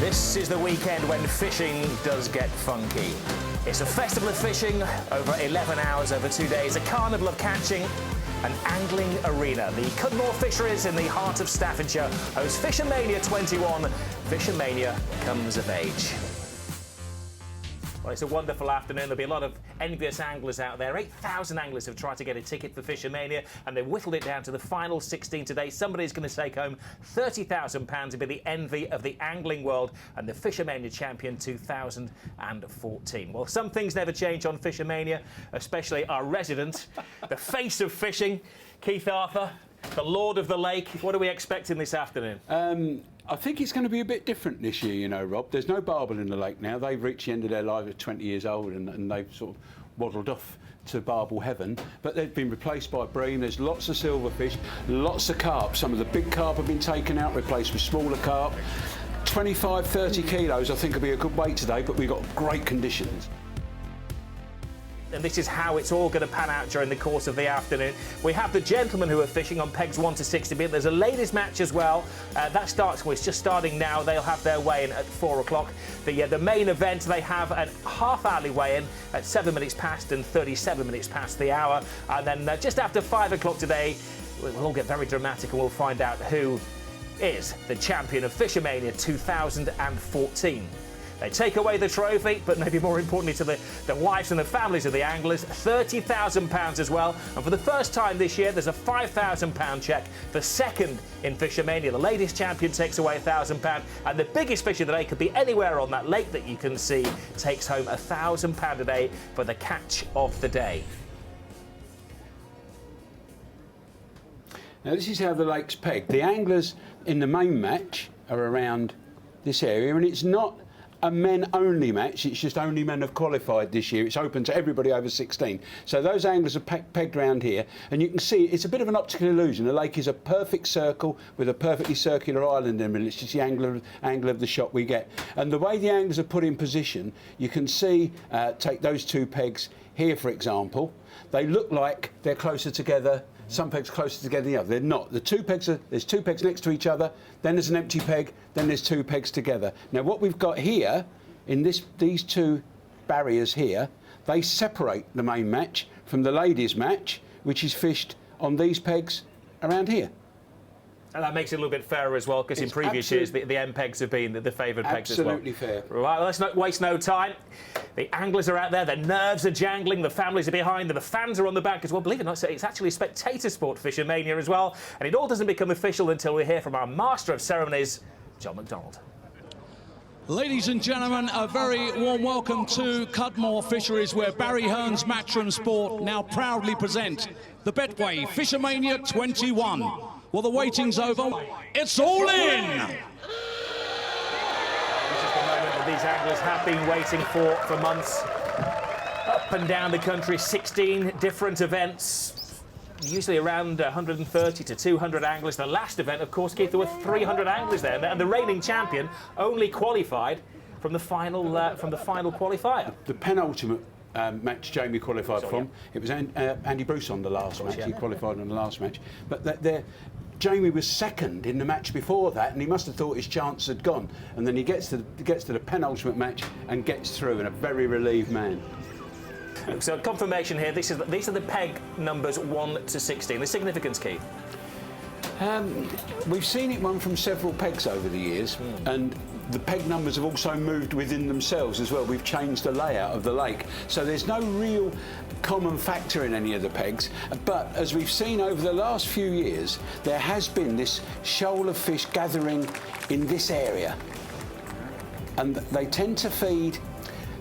This is the weekend when fishing does get funky. It's a festival of fishing over 11 hours over 2 days, a carnival of catching, an angling arena. The Cudmore Fisheries in the heart of Staffordshire hosts FishOMania 21. FishOMania comes of age. Well, it's a wonderful afternoon. There'll be a lot of envious anglers out there. 8,000 anglers have tried to get a ticket for FishOMania, and they've whittled it down to the final 16 today. Somebody's going to take home £30,000 and be the envy of the angling world and the FishOMania champion 2014. Well, some things never change on FishOMania, especially our resident, the face of fishing, Keith Arthur, the Lord of the Lake. What are we expecting this afternoon? I think it's going to be a bit different this year, you know, Rob. There's no barbel in the lake now. They've reached the end of their life at 20 years old and they've sort of waddled off to barbel heaven. But they've been replaced by bream. There's lots of silverfish, lots of carp. Some of the big carp have been taken out, replaced with smaller carp. 25, 30 kilos, I think, will be a good weight today, but we've got great conditions. And this is how it's all going to pan out during the course of the afternoon. We have the gentlemen who are fishing on pegs 1 to 60. There's a ladies' match as well. That starts, well, it's just starting now. They'll have their weigh-in at 4 o'clock. The main event, they have a half-hourly weigh-in at 7 minutes past and 37 minutes past the hour. And then just after 5 o'clock today, we'll all get very dramatic and we'll find out who is the champion of FishOMania 2014. They take away the trophy, but maybe more importantly to the wives and the families of the anglers, £30,000 as well. And for the first time this year, there's a £5,000 cheque, the second in FishOMania. The ladies' champion takes away £1,000, and the biggest fish of the day could be anywhere on that lake that you can see, takes home £1,000 a day for the catch of the day. Now, this is how the lake's pegged. The anglers in the main match are around this area, and it's not a men-only match. It's just only men have qualified this year. It's open to everybody over 16. So those anglers are pegged around here, and you can see it's a bit of an optical illusion. The lake is a perfect circle with a perfectly circular island in the middle. It's just the angle of the shot we get. And the way the anglers are put in position, you can see, take those two pegs here, for example. They look like they're closer together. Some pegs closer together than the other. They're not. There's two pegs next to each other, then there's an empty peg, then there's two pegs together. Now what we've got here, in these two barriers here, they separate the main match from the ladies' match, which is fished on these pegs around here. And that makes it a little bit fairer as well, because in previous years the end pegs have been the favoured pegs as well. Absolutely fair. Right, let's not waste no time. The anglers are out there, their nerves are jangling, the families are behind them, the fans are on the back as well. Believe it or not, it's actually a spectator sport, FishOMania as well. And it all doesn't become official until we hear from our Master of Ceremonies, John McDonald. Ladies and gentlemen, a very warm welcome to Cudmore Fisheries, where Barry Hearn's Matchroom Sport now proudly present the Betway FishOMania 21. Well, the waiting's over. It's all in! This is the moment that these anglers have been waiting for months. Up and down the country, 16 different events, usually around 130 to 200 anglers. The last event, of course, Keith, there were 300 anglers there, and the reigning champion only qualified from the final qualifier. The penultimate match Jamie qualified from. It was Andy Bruce on the last match. He qualified on the last match. But Jamie was second in the match before that, and he must have thought his chance had gone. And then he gets to the penultimate match and gets through, and a very relieved man. So confirmation here. These are the peg numbers 1 to 16. The significance, Keith. We've seen it run from several pegs over the years, and the peg numbers have also moved within themselves as well. We've changed the layout of the lake, so there's no real common factor in any of the pegs. But as we've seen over the last few years, there has been this shoal of fish gathering in this area, and they tend to feed.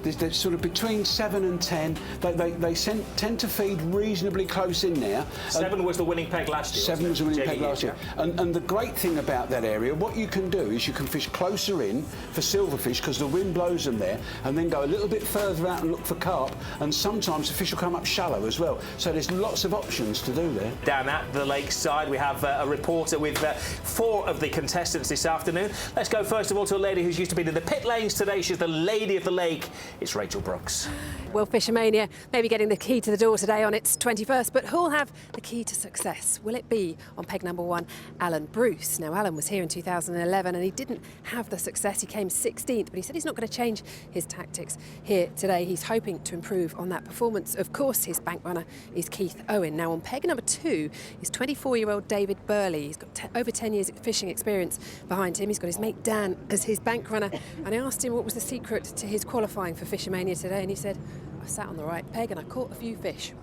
They're sort of between 7 and 10. They tend to feed reasonably close in there. 7 was the winning peg last year. 7 was the winning peg last year. And the great thing about that area, what you can do is you can fish closer in for silverfish because the wind blows them there, and then go a little bit further out and look for carp. And sometimes the fish will come up shallow as well. So there's lots of options to do there. Down at the lakeside, we have a reporter with 4 of the contestants this afternoon. Let's go first of all to a lady who's used to be in the pit lanes today. She's the lady of the lake. it's Rachel Brooks. Well, FishOMania may be getting the key to the door today on its 21st, but who'll have the key to success? Will it be on peg number 1, Alan Bruce? Now, Alan was here in 2011 and he didn't have the success. He came 16th, but he said he's not going to change his tactics here today. He's hoping to improve on that performance. Of course, his bank runner is Keith Owen. Now, on peg number 2 is 24-year-old David Burley. He's got over 10 years fishing experience behind him. He's got his mate Dan as his bank runner, and I asked him what was the secret to his qualifying for FishOMania today, and he said, I sat on the right peg and I caught a few fish.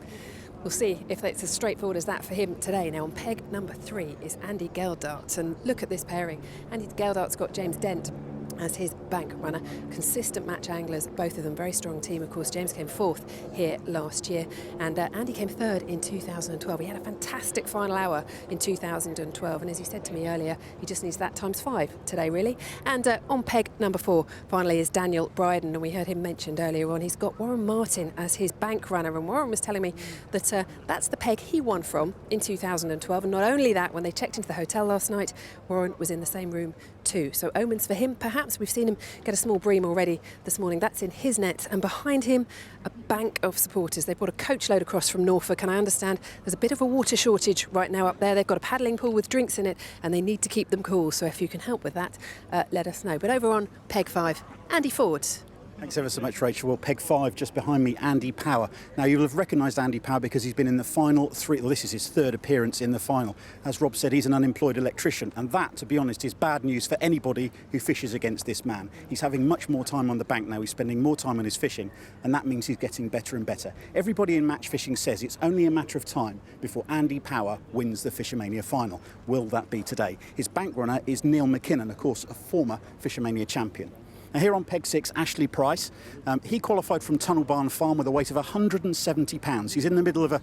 We'll see if it's as straightforward as that for him today. Now, on peg number 3 is Andy Geldart, and look at this pairing. Andy Geldart's got James Dent as his bank runner. Consistent match anglers, both of them, very strong team. Of course, James came 4th here last year, and Andy came 3rd in 2012. He had a fantastic final hour in 2012, and as he said to me earlier, he just needs that times 5 today, really. And on peg number 4, finally, is Daniel Bryden, and we heard him mentioned earlier on. He's got Warren Martin as his bank runner, and Warren was telling me that that's the peg he won from in 2012, and not only that, when they checked into the hotel last night, Warren was in the same room too. So omens for him, perhaps. We've seen him get a small bream already this morning. That's in his net, and behind him, a bank of supporters. They've brought a coach load across from Norfolk, and I understand there's a bit of a water shortage right now up there. They've got a paddling pool with drinks in it, and they need to keep them cool. So if you can help with that, let us know. But over on peg 5, Andy Ford. Thanks ever so much, Rachel. Well, peg 5, just behind me, Andy Power. Now, you'll have recognised Andy Power because he's been in the final 3. Well, this is his 3rd appearance in the final. As Rob said, he's an unemployed electrician, and that, to be honest, is bad news for anybody who fishes against this man. He's having much more time on the bank now. He's spending more time on his fishing, and that means he's getting better and better. Everybody in match fishing says it's only a matter of time before Andy Power wins the FishOMania final. Will that be today? His bank runner is Neil McKinnon, of course, a former FishOMania champion. Now, here on peg 6, Ashley Price. He qualified from Tunnel Barn Farm with a weight of 170 pounds. He's in the middle of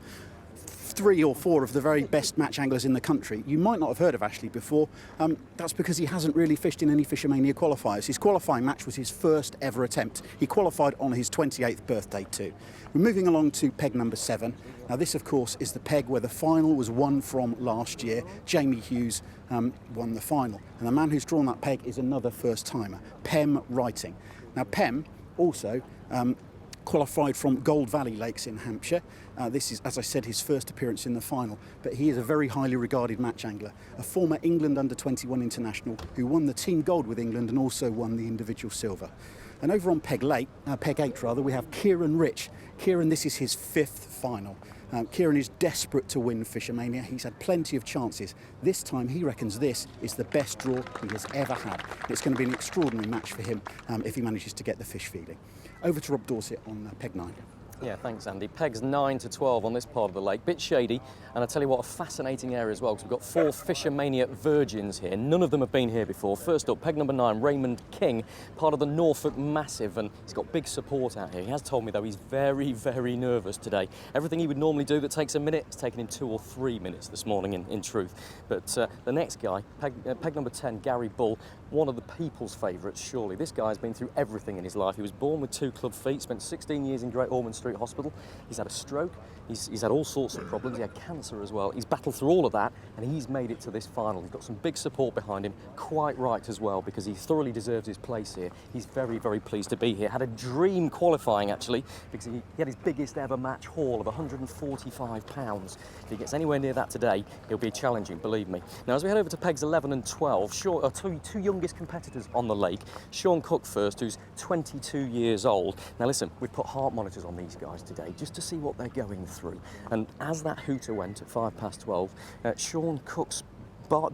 3 or 4 of the very best match anglers in the country. You might not have heard of Ashley before. That's because he hasn't really fished in any FishOMania qualifiers. His qualifying match was his first ever attempt. He qualified on his 28th birthday too. We're moving along to peg number 7. Now, this, of course, is the peg where the final was won from last year. Jamie Hughes won the final. And the man who's drawn that peg is another first-timer, Pem Writing. Now, Pem also qualified from Gold Valley Lakes in Hampshire. This is, as I said, his first appearance in the final, but he is a very highly regarded match angler, a former England under-21 international who won the team gold with England and also won the individual silver. And over on peg 8, we have Kieran Rich. Kieran, this is his 5th final. Kieran is desperate to win FishOMania. He's had plenty of chances. This time he reckons this is the best draw he has ever had. It's going to be an extraordinary match for him if he manages to get the fish feeding. Over to Rob Dorset on peg 9. Yeah, thanks, Andy. Pegs 9 to 12 on this part of the lake. Bit shady, and I tell you what, a fascinating area as well, because we've got 4 FishOMania virgins here. None of them have been here before. First up, peg number 9, Raymond King, part of the Norfolk Massive, and he's got big support out here. He has told me, though, he's very, very nervous today. Everything he would normally do that takes a minute, it's taken him 2 or 3 minutes this morning, in truth. But the next guy, peg number 10, Gary Bull, one of the people's favourites, surely. This guy's been through everything in his life. He was born with 2 club feet, spent 16 years in Great Ormond Street Hospital. He's had a stroke, he's had all sorts of problems, he had cancer as well. He's battled through all of that, and he's made it to this final. He's got some big support behind him, quite right as well, because he thoroughly deserves his place here. He's very, very pleased to be here. Had a dream qualifying, actually, because he had his biggest ever match haul of £145. If he gets anywhere near that today, he'll be challenging, believe me. Now, as we head over to pegs 11 and 12, two youngest competitors on the lake. Sean Cook first, who's 22 years old. Now, listen, we've put heart monitors on these guys today just to see what they're going through. And as that hooter went at 12:05, Sean Cook's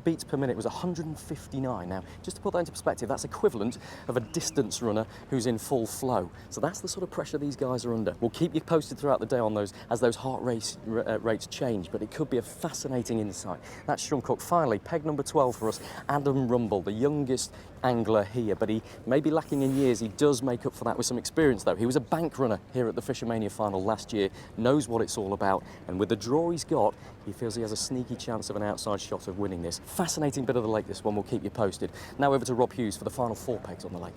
beats per minute was 159. Now, just to put that into perspective, that's equivalent of a distance runner who's in full flow. So that's the sort of pressure these guys are under. We'll keep you posted throughout the day on those as those heart rates change, but it could be a fascinating insight. That's Sean Cook. Finally, peg number 12 for us, Adam Rumble, the youngest angler here, but he may be lacking in years. He does make up for that with some experience, though. He was a bank runner here at the FishOMania final last year, knows what it's all about, and with the draw he's got, he feels he has a sneaky chance of an outside shot of winning this. Fascinating bit of the lake, this one. We'll keep you posted. Now over to Rob Hughes for the final 4 pegs on the lake.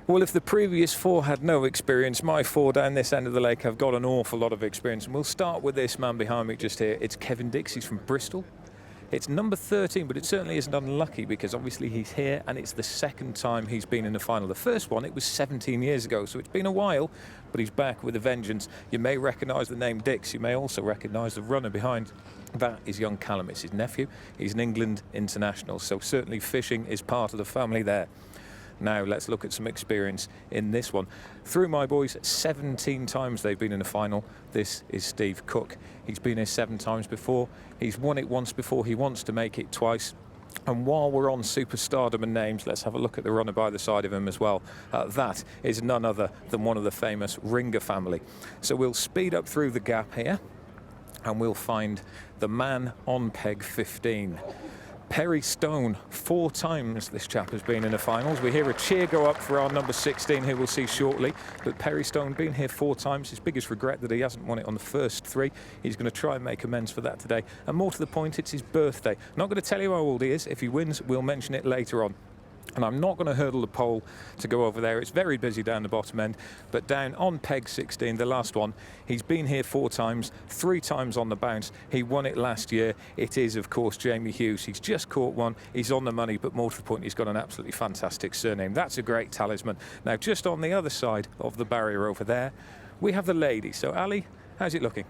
Well, if the previous 4 had no experience, my 4 down this end of the lake have got an awful lot of experience. And we'll start with this man behind me just here. It's Kevin Dix. He's from Bristol. It's number 13, but it certainly isn't unlucky because obviously he's here and it's the second time he's been in the final. The first one, it was 17 years ago, so it's been a while, but he's back with a vengeance. You may recognise the name Dix. You may also recognise the runner behind. That is young Callum. It's his nephew. He's an England international, so certainly fishing is part of the family there. Now let's look at some experience in this one. Through my boys, 17 times they've been in the final. This is Steve Cook. He's been here 7 times before. He's won it once before. He wants to make it twice. And while we're on superstardom and names, let's have a look at the runner by the side of him as well. That is none other than one of the famous Ringer family. So we'll speed up through the gap here and we'll find the man on peg 15. Perry Stone, 4 times this chap has been in the finals. We hear a cheer go up for our number 16, who we'll see shortly. But Perry Stone been here 4 times. His biggest regret that he hasn't won it on the first 3. He's going to try and make amends for that today. And more to the point, it's his birthday. I'm not going to tell you how old he is. If he wins, we'll mention it later on. And I'm not going to hurdle the pole to go over there. It's very busy down the bottom end. But down on peg 16, the last one, he's been here 4 times, 3 times on the bounce. He won it last year. It is, of course, Jamie Hughes. He's just caught one. He's on the money, but more to the point, he's got an absolutely fantastic surname. That's a great talisman. Now, just on the other side of the barrier over there, we have the ladies. So, Ali, how's it looking?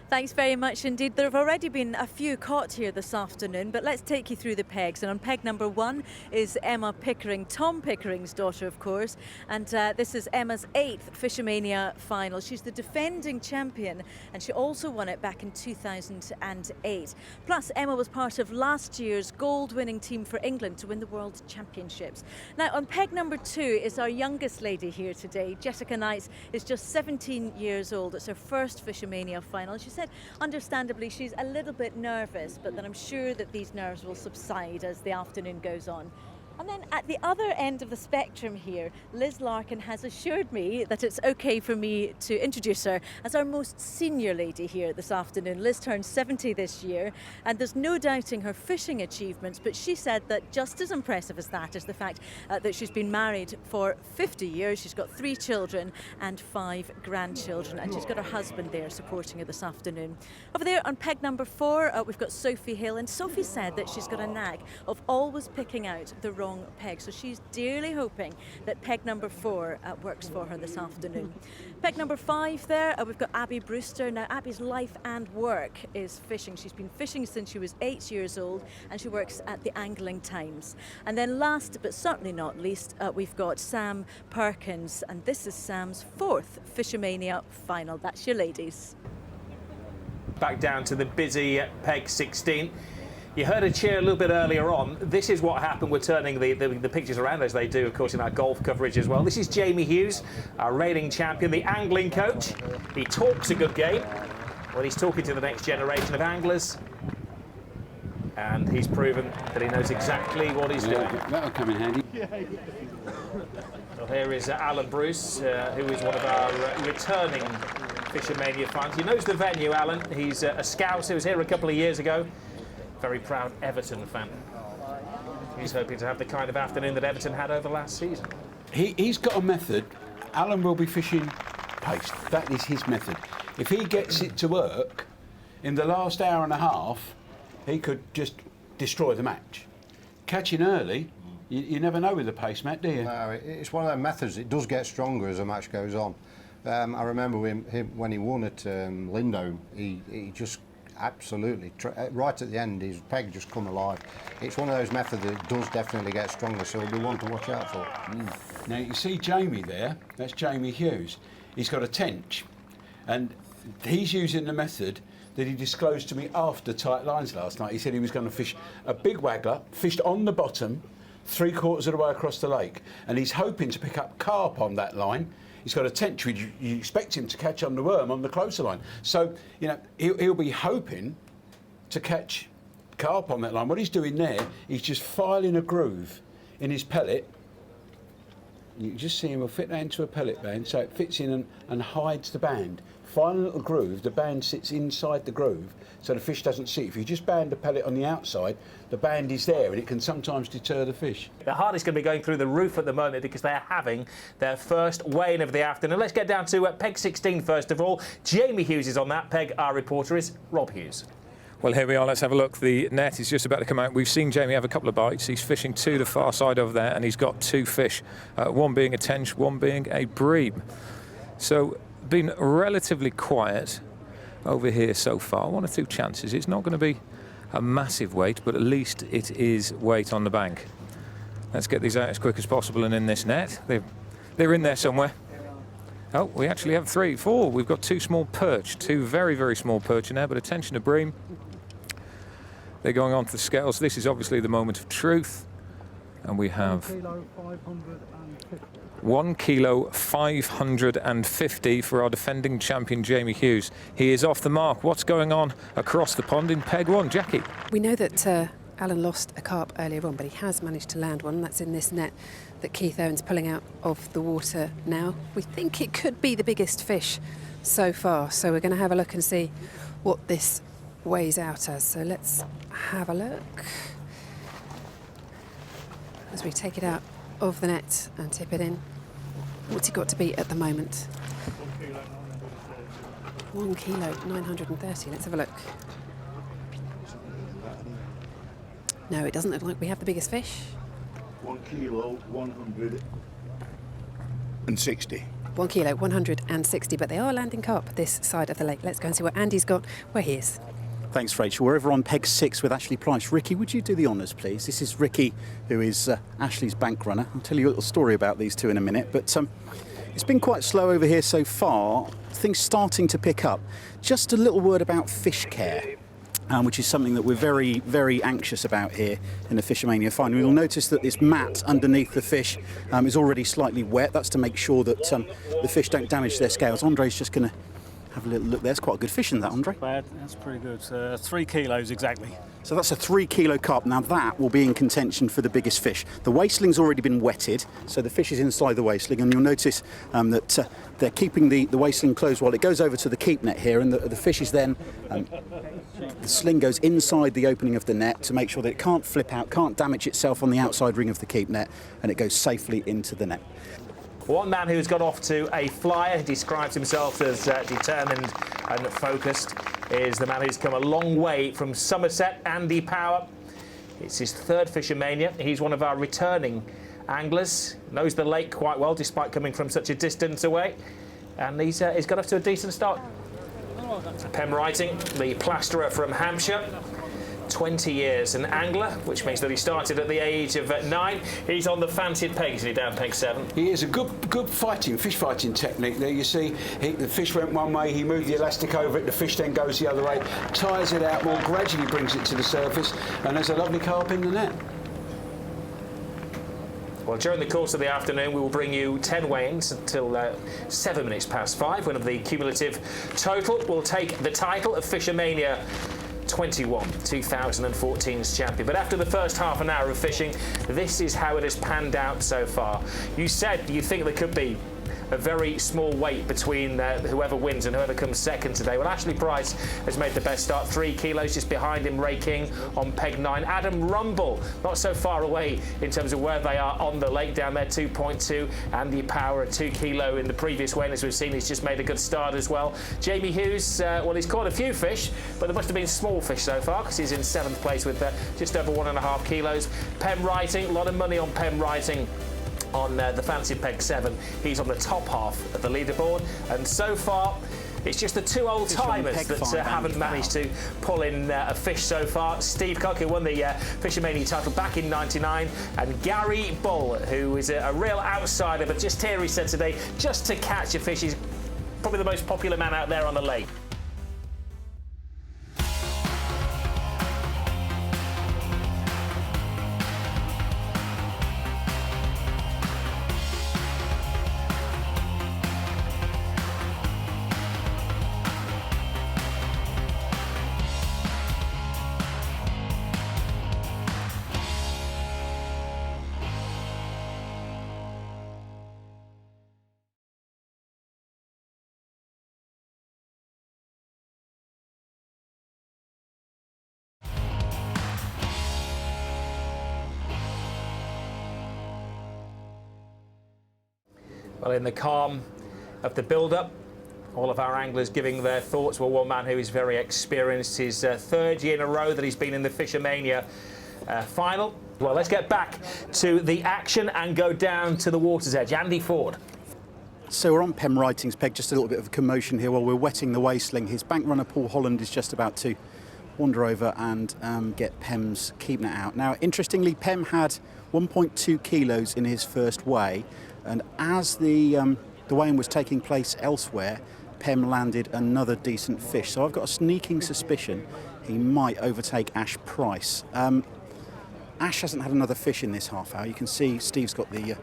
Thanks very much indeed. There have already been a few caught here this afternoon, but let's take you through the pegs. And on peg number 1 is Emma Pickering, Tom Pickering's daughter, of course. And this is Emma's 8th FishOMania final. She's the defending champion, and she also won it back in 2008. Plus, Emma was part of last year's gold-winning team for England to win the World Championships. Now, on peg number 2 is our youngest lady here today. Jessica Knights is just 17 years old. It's her first FishOMania final. She said, understandably, she's a little bit nervous, but then I'm sure that these nerves will subside as the afternoon goes on. And then at the other end of the spectrum here, Liz Larkin has assured me that it's okay for me to introduce her as our most senior lady here this afternoon. Liz turned 70 this year, and there's no doubting her fishing achievements, but she said that just as impressive as that is the fact that she's been married for 50 years. She's got 3 children and 5 grandchildren, and she's got her husband there supporting her this afternoon. Over there on peg number 4, we've got Sophie Hill, and Sophie said that she's got a knack of always picking out the wrong peg, so she's dearly hoping that peg number 4 works for her this afternoon. Peg number 5 there, we've got Abby Brewster. Now, Abby's life and work is fishing. She's been fishing since she was 8 years old, and she works at the Angling Times. And then last but certainly not least, we've got Sam Perkins, and this is Sam's 4th FishOMania final. That's your ladies. Back down to the busy peg 16. You heard a cheer a little bit earlier on. This is what happened. We're turning the pictures around as they do, of course, in our golf coverage as well. This is Jamie Hughes, our reigning champion, the angling coach. He talks a good game. Well, he's talking to the next generation of anglers. And he's proven that he knows exactly what he's doing. That'll come in handy. Well, here is Alan Bruce, who is one of our returning FishOMania fans. He knows the venue, Alan. He's a scout who was here a couple of years ago. Very proud Everton fan. He's hoping to have the kind of afternoon that Everton had over last season. He's got a method. Alan will be fishing paste. That is his method. If he gets it to work, in the last hour and a half, he could just destroy the match. Catching early, you never know with the paste, Matt, do you? No, it's one of those methods. It does get stronger as the match goes on. I remember him when he won at Lindholm, he just absolutely, right at the end, his peg just come alive. It's one of those methods that does definitely get stronger, so it'll be one to watch out for. Now, you see Jamie there, that's Jamie Hughes. He's got a tench, and he's using the method that he disclosed to me after tight lines last night. He said he was going to fish a big waggler, fished on the bottom, 3/4 of the way across the lake, and he's hoping to pick up carp on that line. He's got a tench which you expect him to catch on the worm on the closer line. So, you know, he'll be hoping to catch carp on that line. What he's doing there, he's just filing a groove in his pellet. You can just see him will fit that into a pellet band, so it fits in and hides the band. Filing a little groove, the band sits inside the groove, so the fish doesn't see it. If you just band the pellet on the outside, the band is there, and it can sometimes deter the fish. The hardest going to be going through the roof at the moment because they're having their first weigh-in of the afternoon. Let's get down to peg 16 first of all. Jamie Hughes is on that peg. Our reporter is Rob Hughes. Well, here we are. Let's have a look. The net is just about to come out. We've seen Jamie have a couple of bites. He's fishing to the far side over there, and he's got two fish, one being a tench, one being a bream. So, been relatively quiet over here so far. One or two chances. It's not going to be a massive weight, but at least it is weight on the bank. Let's get these out as quick as possible and in this net. They're in there somewhere. Oh, we actually have 3, 4. We've got 2 small perch, 2 very, very small perch in there, but attention to bream. They're going on to the scales. This is obviously the moment of truth. And we have 1 kilo 550 for our defending champion, Jamie Hughes. He is off the mark. What's going on across the pond in peg 1? Jackie? We know that Alan lost a carp earlier on, but he has managed to land one. That's in this net that Keith Owen's pulling out of the water now. We think it could be the biggest fish so far, so we're going to have a look and see what this weighs out as. So let's have a look as we take it out of the net and tip it in. What's it got to be at the moment? 1 kilo 930. Let's have a look. No, it doesn't look like we have the biggest fish. 1 kilo 160. 1 kilo 160, but they are landing carp this side of the lake. Let's go and see what Andy's got where he is. Thanks, Rachel. We're over on peg 6 with Ashley Price. Ricky, would you do the honours, please? This is Ricky, who is Ashley's bank runner. I'll tell you a little story about these two in a minute, but it's been quite slow over here so far. Things starting to pick up. Just a little word about fish care, which is something that we're very, very anxious about here in the FishOMania final. You'll notice that this mat underneath the fish is already slightly wet. That's to make sure that the fish don't damage their scales. Andre's just going to have a little look. There's quite a good fish in that, Andre. Bad. That's pretty good. 3 kilos exactly. So that's a 3 kilo carp. Now that will be in contention for the biggest fish. The waistling's already been wetted, so the fish is inside the waistling, and you'll notice that they're keeping the waistling closed while it goes over to the keep net here, and the fish is then, the sling goes inside the opening of the net to make sure that it can't flip out, can't damage itself on the outside ring of the keep net, and it goes safely into the net. One man who's got off to a flyer, describes himself as determined and focused, is the man who's come a long way from Somerset, Andy Power. It's his 3rd FishOMania. He's one of our returning anglers, knows the lake quite well despite coming from such a distance away, and he's got off to a decent start. Pem Writing, the plasterer from Hampshire. 20 years an angler, which means that he started at the age of 9. He's on the fancied pegs, isn't he, down peg 7? He is a good fish fighting technique there. You see, the fish went one way, he moved the elastic over it, the fish then goes the other way, tires it out more, gradually brings it to the surface, and there's a lovely carp in the net. Well, during the course of the afternoon, we will bring you 10 weigh-ins until 7 minutes past 5, when the cumulative total will take the title of FishOMania 21, 2014's champion. But after the first half an hour of fishing, this is how it has panned out so far. You said you think there could be a very small weight between whoever wins and whoever comes second today. Well, Ashley Price has made the best start, 3 kilos. Just behind him, Ray King on peg 9. Adam Rumble, not so far away in terms of where they are on the lake down there, 2.2. Andy Power, 2 kilo in the previous weigh, as we've seen. He's just made a good start as well. Jamie Hughes, well, he's caught a few fish, but there must have been small fish so far, because he's in 7th place with just over 1.5 kilos. Pem Writing, a lot of money on Pem Writing on the fancy peg 7. He's on the top half of the leaderboard, and so far it's just the 2 old-timers that haven't managed to pull in a fish so far. Steve Cook, who won the FishOMania title back in '99, and Gary Bull, who is a real outsider, but just here he said today, just to catch a fish. He's probably the most popular man out there on the lake. Well, in the calm of the build-up, All of our anglers giving their thoughts. Well, one man who is very experienced, his third year in a row that he's been in the FishOMania final. Well, let's get back to the action and go down to the water's edge. Andy Ford. So we're on Pem Writing's peg, just a little bit of a commotion here while we're wetting the waistling. His bank runner Paul Holland is just about to wander over and get Pem's keeping it out. Now, interestingly, Pem had 1.2 kilos in his first weigh, and as the weighing was taking place elsewhere, Pem landed another decent fish. So I've got a sneaking suspicion he might overtake Ash Price. Ash hasn't had another fish in this half hour. You can see Steve's got the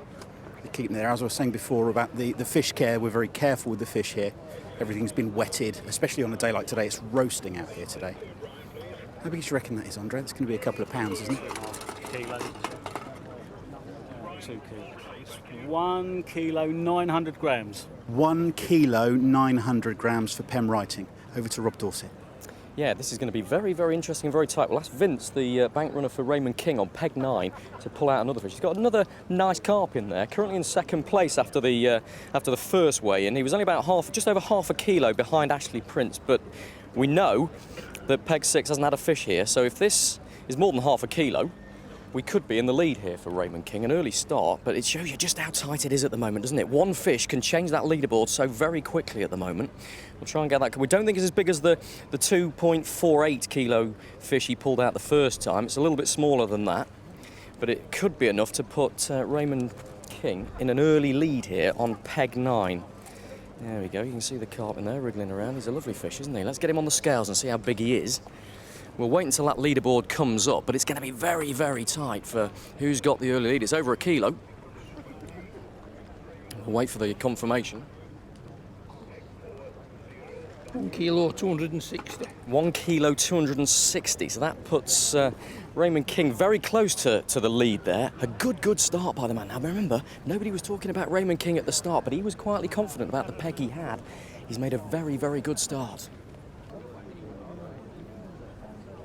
keeping there. As I was saying before about the fish care, we're very careful with the fish here. Everything's been wetted, especially on a day like today. It's roasting out here today. How big do you reckon that is, Andre? It's going to be a couple of pounds, isn't it? Kilo. 2 kilos. 1 kilo, 900 grams. 1 kilo, 900 grams for Pem Writing. Over to Rob Dorset. Yeah, this is going to be very, very interesting and very tight. We'll ask Vince, the bank runner for Raymond King on peg 9, to pull out another fish. He's got another nice carp in there, currently in second place after the first weigh-in. He was only about just over half a kilo behind Ashley Prince, but we know that peg 6 hasn't had a fish here, so if this is more than half a kilo, we could be in the lead here for Raymond King. An early start, but it shows you just how tight it is at the moment, doesn't it? One fish can change that leaderboard so very quickly at the moment. We'll try and get that. We don't think it's as big as the 2.48 kilo fish he pulled out the first time. It's a little bit smaller than that, but it could be enough to put Raymond King in an early lead here on peg 9. There we go. You can see the carp in there wriggling around. He's a lovely fish, isn't he? Let's get him on the scales and see how big he is. We'll wait until that leaderboard comes up, but it's going to be very, very tight for who's got the early lead. It's over a kilo. We'll wait for the confirmation. 1 kilo 260. 1 kilo 260. So that puts Raymond King very close to the lead there. A good start by the man. Now remember, nobody was talking about Raymond King at the start, but he was quietly confident about the peg he had. He's made a very, very good start.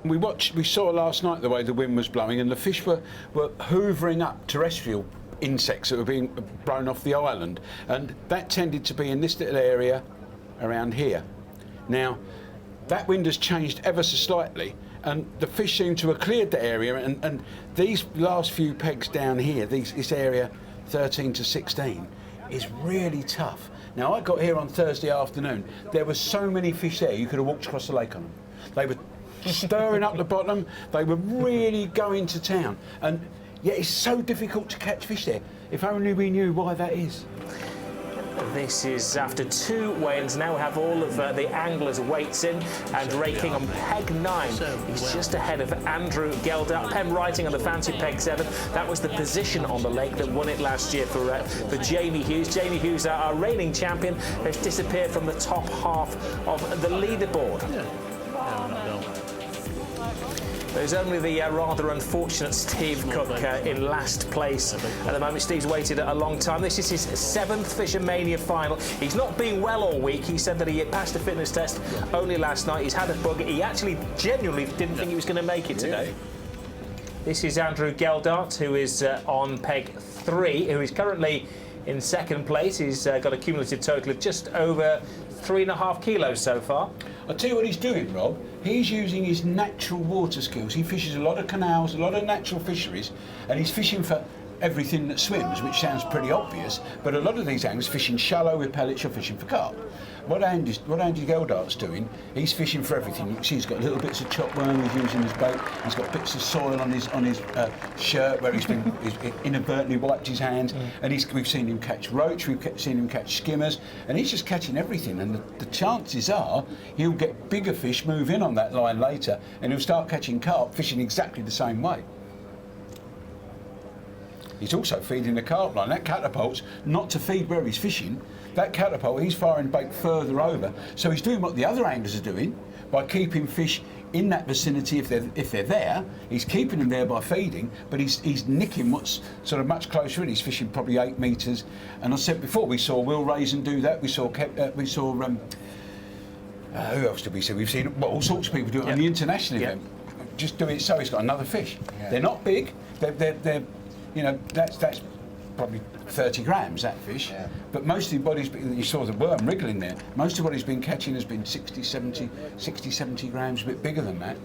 We saw last night the way the wind was blowing, and the fish were hoovering up terrestrial insects that were being blown off the island, and that tended to be in this little area around here. Now, that wind has changed ever so slightly, and the fish seem to have cleared the area, and these last few pegs down here, this area 13 to 16, is really tough. Now, I got here on Thursday afternoon. There were so many fish there, you could have walked across the lake on them. They were stirring up the bottom. They were really going to town, and yet it's so difficult to catch fish there. If only we knew why that is. This is after 2 weigh-ins. Now we have all of the anglers' weights in, and Ray King on peg 9. He's just ahead of Andrew Geldart. Pem Writing on the fancy peg 7. That was the position on the lake that won it last year for Jamie Hughes. Jamie Hughes, our reigning champion, has disappeared from the top half of the leaderboard. There's only the rather unfortunate Steve Cook in last place at the moment. Steve's waited a long time. This is his 7th FishOMania final. He's not been well all week. He said that he passed a fitness test only last night. He's had a bug. He actually genuinely didn't think he was going to make it today. This is Andrew Geldart, who is on peg 3, who is currently in second place. He's got a cumulative total of just over 3.5 kilos so far. I'll tell you what he's doing, Rob. He's using his natural water skills. He fishes a lot of canals, a lot of natural fisheries, and he's fishing for everything that swims, which sounds pretty obvious, but a lot of these anglers fishing shallow with pellets or fishing for carp. What Andy Geldart's doing, he's fishing for everything. You can see he's got little bits of chopworm he's using as bait. He's got bits of soil on his shirt where he's inadvertently wiped his hands. And we've seen him catch roach, we've seen him catch skimmers, and he's just catching everything. And the chances are he'll get bigger fish move in on that line later, and he'll start catching carp fishing exactly the same way. He's also feeding the carp line. That catapult's not to feed where he's fishing. That catapult, he's firing bait further over. So he's doing what the other anglers are doing by keeping fish in that vicinity if they're there. He's keeping them there by feeding, but he's nicking what's sort of much closer in. He's fishing probably 8 metres. And I said before, we saw Will Raisin do that. We saw who else did we see? We've seen all sorts of people do it on the international event. Just do it so he's got another fish. They're not big. They're you know, that's probably 30 grams, that fish. Yeah. But most of the bodies, you saw the worm wriggling there, most of what he's been catching has been 60, 70 grams, a bit bigger than that.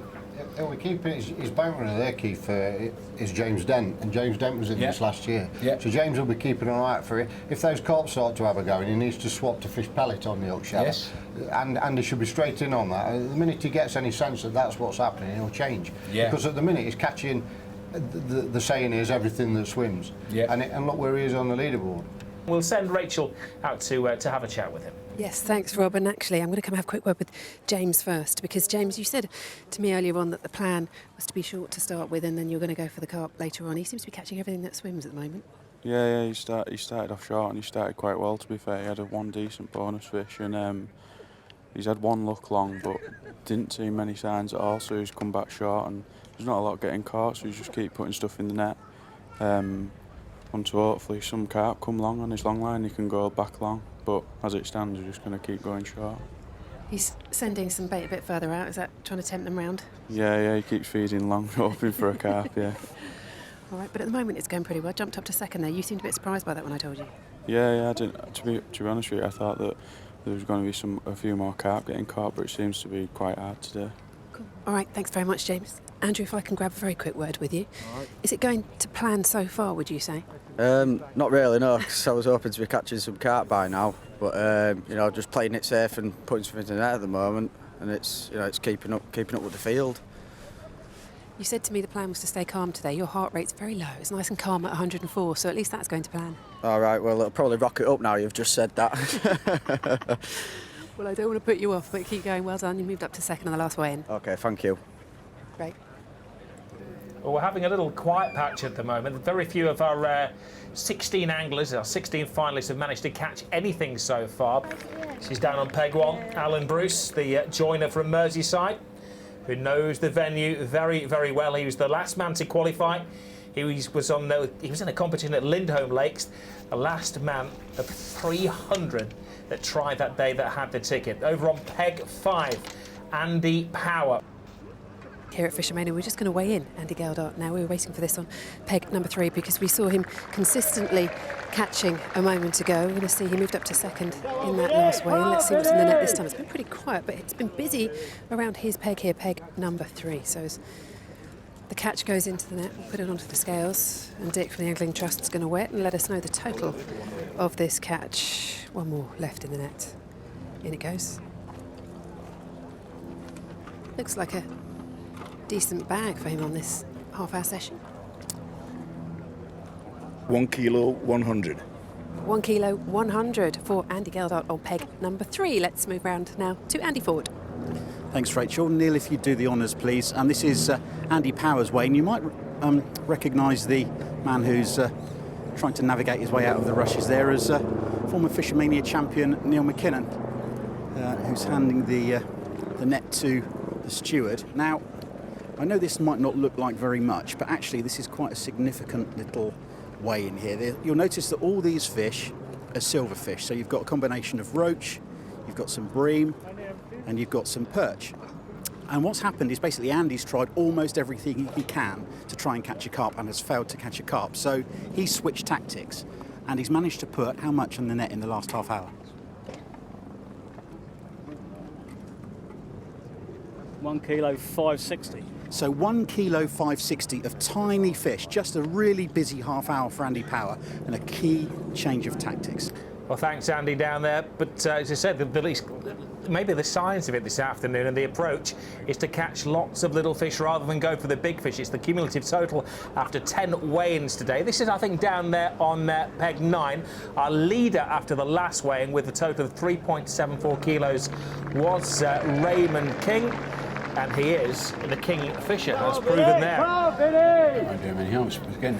Yeah, we keep it. His bank runner there, Keith, is James Dent, and James Dent was in this last year. Yeah. So James will be keeping an eye out for it. If those carp start to have a go, he needs to swap to fish pellet on the hook shell. Yes. And he should be straight in on that. The minute he gets any sense that that's what's happening, he'll change. Yeah. Because at the minute he's catching, the saying is everything that swims. Yeah. And look where he is on the leaderboard. We'll send Rachel out to have a chat with him. Yes, thanks, Rob. And actually, I'm going to come have a quick word with James first, because, James, you said to me earlier on that the plan was to be short to start with and then you're going to go for the carp later on. He seems to be catching everything that swims at the moment. Yeah, he started off short and he started quite well, to be fair. He had one decent bonus fish and he's had one look long, but didn't see many signs at all, so he's come back short and there's not a lot getting caught, so he's just keep putting stuff in the net. Until hopefully some carp come long on his long line, he can go back long. But as it stands, we're just going to keep going short. He's sending some bait a bit further out. Is that trying to tempt them round? Yeah, he keeps feeding long, hoping for a carp, yeah. All right, but at the moment it's going pretty well. Jumped up to second there. You seemed a bit surprised by that when I told you. Yeah, I didn't. To be honest with you, I thought that there was going to be a few more carp getting caught, but it seems to be quite hard today. Cool. All right, thanks very much, James. Andrew, if I can grab a very quick word with you. All right. Is it going to plan so far, would you say? Not really, no, because I was hoping to be catching some carp by now. But just playing it safe and putting something in the net at the moment, and it's keeping up with the field. You said to me the plan was to stay calm today. Your heart rate's very low. It's nice and calm at 104, so at least that's going to plan. All right, well, it'll probably rock it up now you've just said that. Well, I don't want to put you off, but keep going. Well done. You moved up to second on the last weigh-in. OK, thank you. Great. Well, we're having a little quiet patch at the moment. Very few of our 16 anglers, our 16 finalists, have managed to catch anything so far. She's down on peg one. Alan Bruce, the joiner from Merseyside, who knows the venue very, very well. He was the last man to qualify. He was in a competition at Lindholm Lakes, the last man of 300 that tried that day that had the ticket. Over on peg 5, Andy Power. Here at FishOMania, we're just going to weigh in Andy Geldart now. We were waiting for this on peg number 3 because we saw him consistently catching a moment ago. We're going to see he moved up to second in that last weigh-in. Let's see what's in the net this time. It's been pretty quiet, but it's been busy around his peg here, peg number 3. So as the catch goes into the net, we'll put it onto the scales, and Dick from the Angling Trust is going to weigh it and let us know the total of this catch. One more left in the net. In it goes. Looks like a decent bag for him on this half-hour session. 1 kilo 100. 1 kilo 100 for Andy Geldart on peg number 3. Let's move round now to Andy Ford. Thanks, Rachel. Neil, if you do the honours, please. And this is Andy Power's weigh, and you might recognise the man who's trying to navigate his way out of the rushes there as former FishOMania champion Neil McKinnon, who's handing the net to the steward. Now, I know this might not look like very much, but actually this is quite a significant little weigh in here. You'll notice that all these fish are silverfish. So you've got a combination of roach, you've got some bream, and you've got some perch. And what's happened is basically Andy's tried almost everything he can to try and catch a carp and has failed to catch a carp. So he's switched tactics and he's managed to put how much on the net in the last half hour? 1 kilo 560. So 1 kilo 560 of tiny fish, just a really busy half hour for Andy Power and a key change of tactics. Well, thanks, Andy, down there. But as I said, maybe the science of it this afternoon and the approach is to catch lots of little fish rather than go for the big fish. It's the cumulative total after 10 weigh-ins today. This is, I think, down there on peg 9. Our leader after the last weigh-in with a total of 3.74 kilos was Raymond King. And he is the king fisher, that's proven there. I don't do him any harm. Again,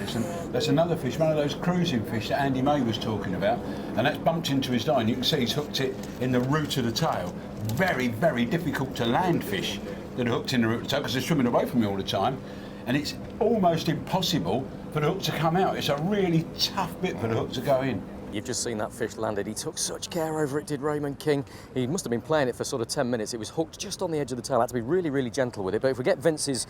that's another fish, one of those cruising fish that Andy May was talking about, and that's bumped into his line. You can see he's hooked it in the root of the tail. Very, very difficult to land fish that are hooked in the root of the tail because they're swimming away from me all the time, and it's almost impossible for the hook to come out. It's a really tough bit for the hook to go in. You've just seen that fish landed. He took such care over it, did Raymond King. He must have been playing it for sort of 10 minutes. It was hooked just on the edge of the tail. Had to be really, really gentle with it. But if we get Vince's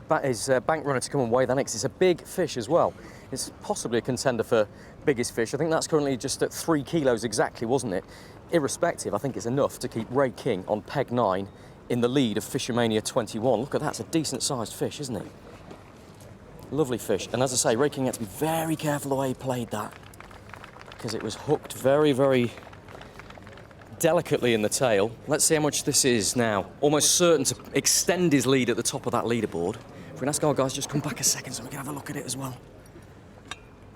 bank runner to come and weigh that next, it's a big fish as well. It's possibly a contender for biggest fish. I think that's currently just at 3 kilos exactly, wasn't it? Irrespective, I think it's enough to keep Ray King on peg 9 in the lead of FishOMania 21. Look at that, it's a decent-sized fish, isn't it? Lovely fish. And as I say, Ray King had to be very careful the way he played that, because it was hooked very, very delicately in the tail. Let's see how much this is now. Almost certain to extend his lead at the top of that leaderboard. If we can ask our guys just come back a second so we can have a look at it as well.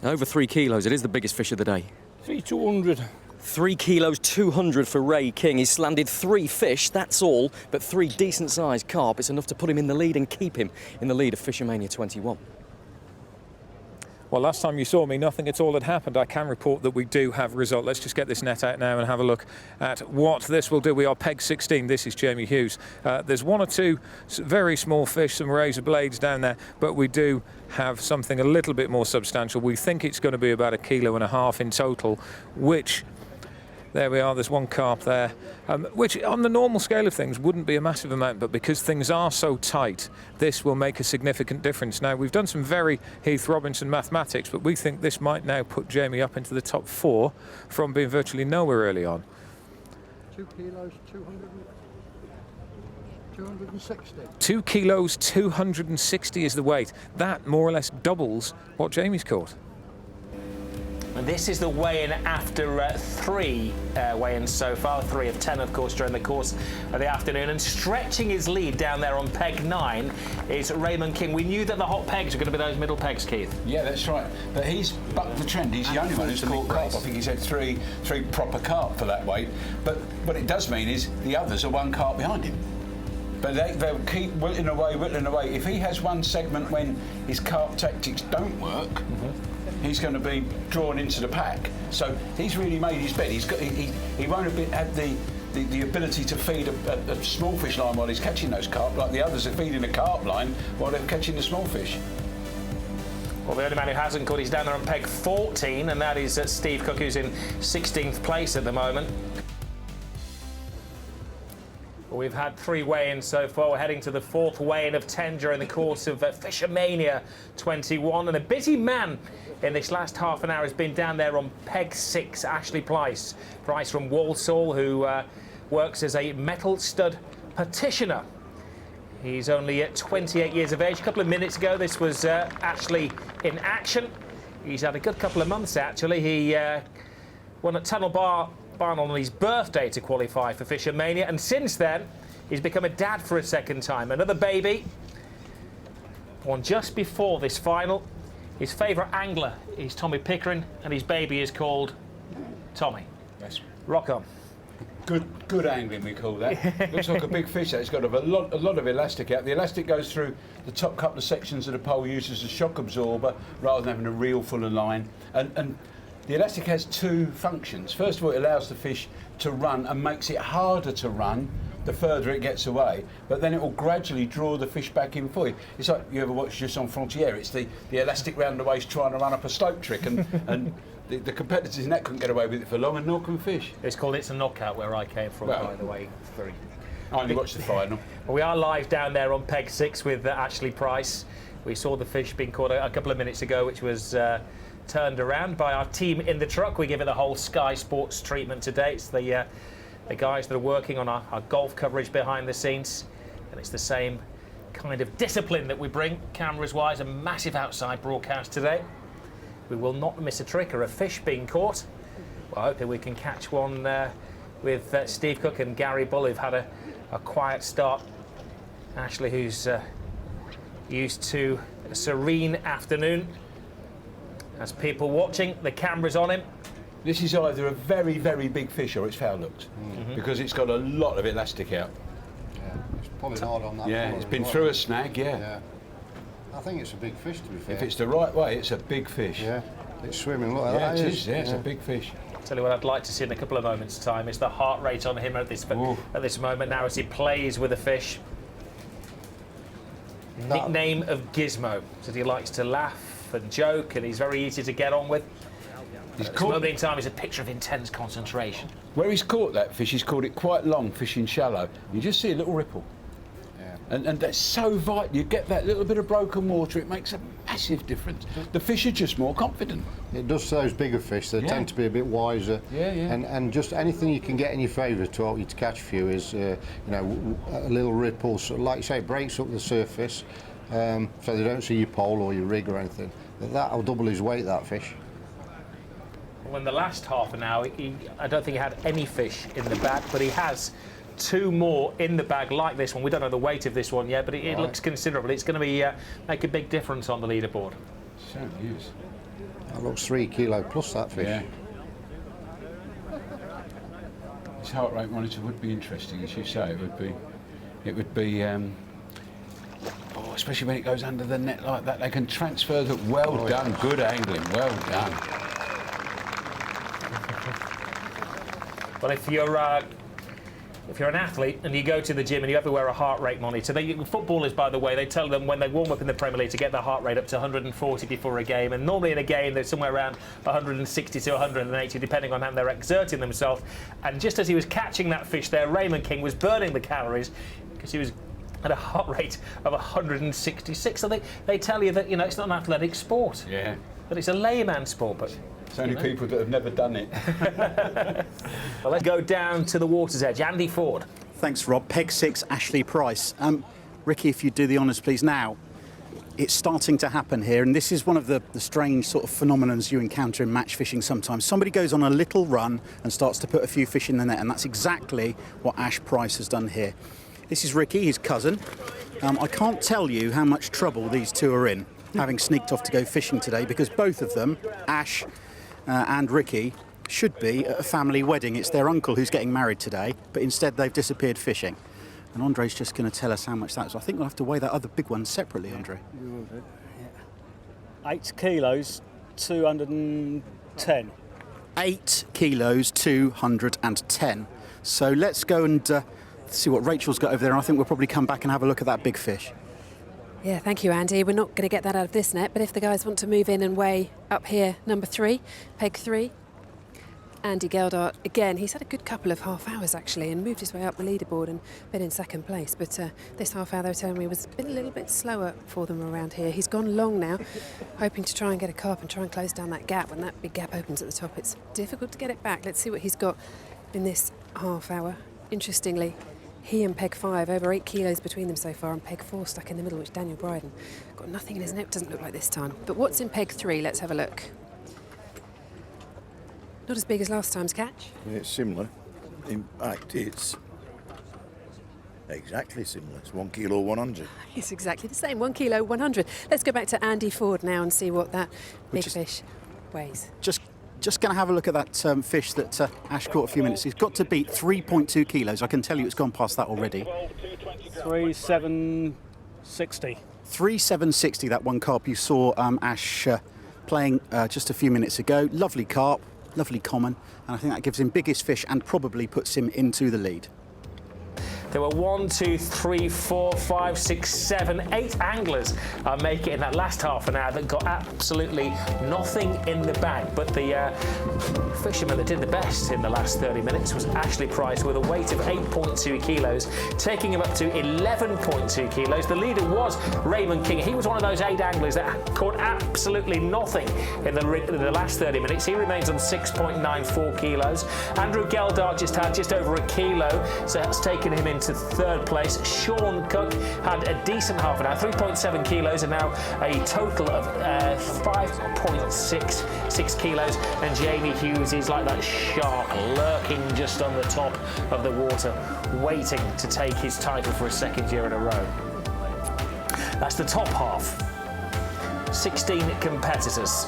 Over 3 kilos, it is the biggest fish of the day. 3,200. 3 kilos, 200 for Ray King. He's landed 3 fish, that's all, but 3 decent-sized carp. It's enough to put him in the lead and keep him in the lead of FishOMania 21. Well, last time you saw me, nothing at all had happened. I can report that we do have a result. Let's just get this net out now and have a look at what this will do. We are peg 16. This is Jamie Hughes. There's 1 or 2 very small fish, some razor blades down there, but we do have something a little bit more substantial. We think it's going to be about 1.5 kilos in total, which... There we are, there's 1 carp there, which on the normal scale of things wouldn't be a massive amount, but because things are so tight, this will make a significant difference. Now, we've done some very Heath Robinson mathematics, but we think this might now put Jamie up into the top 4 from being virtually nowhere early on. 2 kilos, 260. 2 kilos, 260 is the weight. That more or less doubles what Jamie's caught. And this is the weigh-in after 3 weigh-ins so far, 3 of 10, of course, during the course of the afternoon. And stretching his lead down there on peg 9 is Raymond King. We knew that the hot pegs were going to be those middle pegs, Keith. Yeah, that's right. But he's bucked the trend. He's the only one who's caught carp. I think he's had three proper carp for that weight. But what it does mean is the others are 1 carp behind him. But they'll keep whittling away. If he has one segment when his carp tactics don't work, he's going to be drawn into the pack. So he's really made his bed. He won't have the ability to feed a small fish line while he's catching those carp, like the others are feeding a carp line while they're catching the small fish. Well, the only man who hasn't caught, he's down there on peg 14, and that is Steve Cook, who's in 16th place at the moment. We've had 3 weigh-ins so far. We're heading to the 4th weigh-in of 10 during the course of FishOMania 21. And a busy man in this last half an hour has been down there on peg 6, Ashley Price. Price from Walsall, who works as a metal stud petitioner. He's only 28 years of age. A couple of minutes ago, this was Ashley in action. He's had a good couple of months, actually. He won at Tunnel Barn on his birthday to qualify for FishOMania, and since then he's become a dad for a second time. Another baby, born just before this final. His favourite angler is Tommy Pickering, and his baby is called Tommy. Yes. Rock on. Good angling, we call that. Looks like a big fish. It's got a lot of elastic out. The elastic goes through the top couple of sections of the pole, used as a shock absorber rather than having a reel full of line. And the elastic has 2 functions. First of all, it allows the fish to run and makes it harder to run the further it gets away, but then it will gradually draw the fish back in for you. It's like you ever watch Just on Frontier. It's the elastic round the waist trying to run up a slope trick, and the competitors in that couldn't get away with it for long, and nor can fish. It's called It's a Knockout, where I came from, by the way. I only watched the final. Well, we are live down there on peg 6 with Ashley Price. We saw the fish being caught a couple of minutes ago, which was turned around by our team in the truck. We give it the whole Sky Sports treatment today. It's the guys that are working on our golf coverage behind the scenes, and it's the same kind of discipline that we bring cameras-wise. A massive outside broadcast today. We will not miss a trick or a fish being caught. Well, hoping we can catch one with Steve Cook and Gary Bull, who've had a quiet start. Ashley, who's used to a serene afternoon. As people watching, the camera's on him. This is either a very, very big fish or it's foul hooked, because it's got a lot of elastic out. Yeah, it's pulling hard on that. Yeah, it's been through a snag, yeah. I think it's a big fish, to be fair. If it's the right way, it's a big fish. Yeah, it's swimming. Look, yeah, that it is. Yeah, it's a big fish. Tell you what I'd like to see in a couple of moments' time is the heart rate on him at this moment now as he plays with the fish. Nickname of Gizmo, so he likes to laugh and joke, and he's very easy to get on with. This moment in time is a picture of intense concentration. Where he's caught that fish, he's caught it quite long, fishing shallow. You just see a little ripple. Yeah. And that's so vital. You get that little bit of broken water, it makes a massive difference. The fish are just more confident. It does those bigger fish, they tend to be a bit wiser. And just anything you can get in your favour to help you to catch a few is, you know, a little ripple, so like you say, it breaks up the surface, so they don't see your pole or your rig or anything. That'll double his weight, that fish. Well, in the last half an hour, I don't think he had any fish in the bag, but he has 2 more in the bag like this one. We don't know the weight of this one yet, but it looks considerable. It's going to be make a big difference on the leaderboard. Certainly is. That looks 3 kilo plus, that fish. Yeah. His heart rate monitor would be interesting, as you say. It would be. Especially when it goes under the net like that, they can transfer the. Well done, good angling. Well done. Well, if you're an athlete and you go to the gym and you ever wear a heart rate monitor, footballers, by the way, they tell them when they warm up in the Premier League to get their heart rate up to 140 before a game, and normally in a game they're somewhere around 160 to 180 depending on how they're exerting themselves. And just as he was catching that fish there, Raymond King was burning the calories because he was at a heart rate of 166. So they tell you that, you know, it's not an athletic sport. Yeah. But it's a layman sport, but it's only people that have never done it. Well, let's go down to the water's edge. Andy Ford. Thanks, Rob. Peg 6, Ashley Price. Ricky, if you do the honours, please. Now, it's starting to happen here, and this is one of the strange sort of phenomenons you encounter in match fishing sometimes. Somebody goes on a little run and starts to put a few fish in the net, and that's exactly what Ash Price has done here. This is Ricky, his cousin. I can't tell you how much trouble these two are in, having sneaked off to go fishing today, because both of them, Ash and Ricky, should be at a family wedding. It's their uncle who's getting married today, but instead they've disappeared fishing. And Andre's just going to tell us how much that is. I think we'll have to weigh that other big one separately, Andre. 8 kilos, 210. 8 kilos, 210. So let's go and see what Rachel's got over there, and I think we'll probably come back and have a look at that big fish. Yeah, thank you, Andy. We're not going to get that out of this net, but if the guys want to move in and weigh up here, number 3, peg 3, Andy Geldart, again, he's had a good couple of half hours actually and moved his way up the leaderboard and been in second place, but this half hour, they were telling me, was a little bit slower for them around here. He's gone long now, hoping to try and get a carp and try and close down that gap. When that big gap opens at the top, it's difficult to get it back. Let's see what he's got in this half hour. Interestingly, he and peg 5, over 8 kilos between them so far, and peg 4 stuck in the middle, which Daniel Bryden got nothing in his net, doesn't look like this time. But what's in peg 3? Let's have a look. Not as big as last time's catch. It's similar. In fact, it's exactly similar. It's 1 kilo 100. It's exactly the same, 1 kilo 100. Let's go back to Andy Ford now and see what that big fish weighs. Just going to have a look at that fish that Ash caught a few minutes. He's got to beat 3.2 kilos. I can tell you it's gone past that already. 3,760. 3,760, that one carp you saw Ash playing just a few minutes ago. Lovely carp, lovely common, and I think that gives him biggest fish and probably puts him into the lead. There were 1, 2, 3, 4, 5, 6, 7, 8 anglers make it in that last half an hour that got absolutely nothing in the bag. But the fisherman that did the best in the last 30 minutes was Ashley Price with a weight of 8.2 kilos, taking him up to 11.2 kilos. The leader was Raymond King. He was one of those 8 anglers that caught absolutely nothing in the last 30 minutes. He remains on 6.94 kilos. Andrew Geldart just had just over a kilo, so that's taken him into third place. Sean Cook had a decent half an hour, 3.7 kilos, and now a total of 5.66 kilos. And Jamie Hughes is like that shark lurking just on the top of the water, waiting to take his title for a second year in a row. That's the top half. 16 competitors.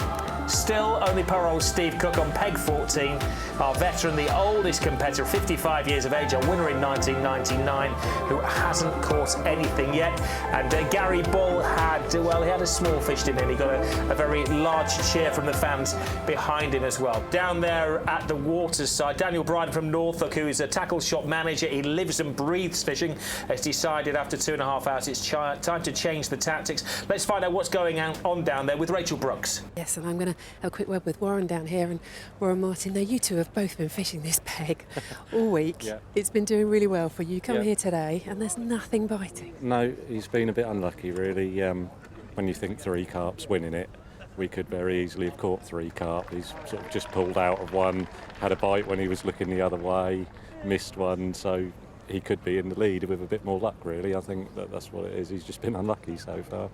Still only poor old Steve Cook on peg 14, our veteran, the oldest competitor, 55 years of age, our winner in 1999, who hasn't caught anything yet. And Gary Bull had, well, he had a small fish, didn't he? He got a very large cheer from the fans behind him as well. Down there at the water's side, Daniel Bryden from Norfolk, who is a tackle shop manager. He lives and breathes fishing, has decided after 2.5 hours it's time to change the tactics. Let's find out what's going on down there with Rachel Brooks. Yes, and I'm going to a quick word with Warren down here. And Warren Martin, now you two have both been fishing this peg all week. Yeah. It's been doing really well for you. You come Yeah. here today and there's nothing biting. No, he's been a bit unlucky, really. When you think 3 carps winning it, we could very easily have caught 3 carp. He's sort of just pulled out of one, had a bite when he was looking the other way, missed one, so he could be in the lead with a bit more luck, really. I think that's what it is. He's just been unlucky so far.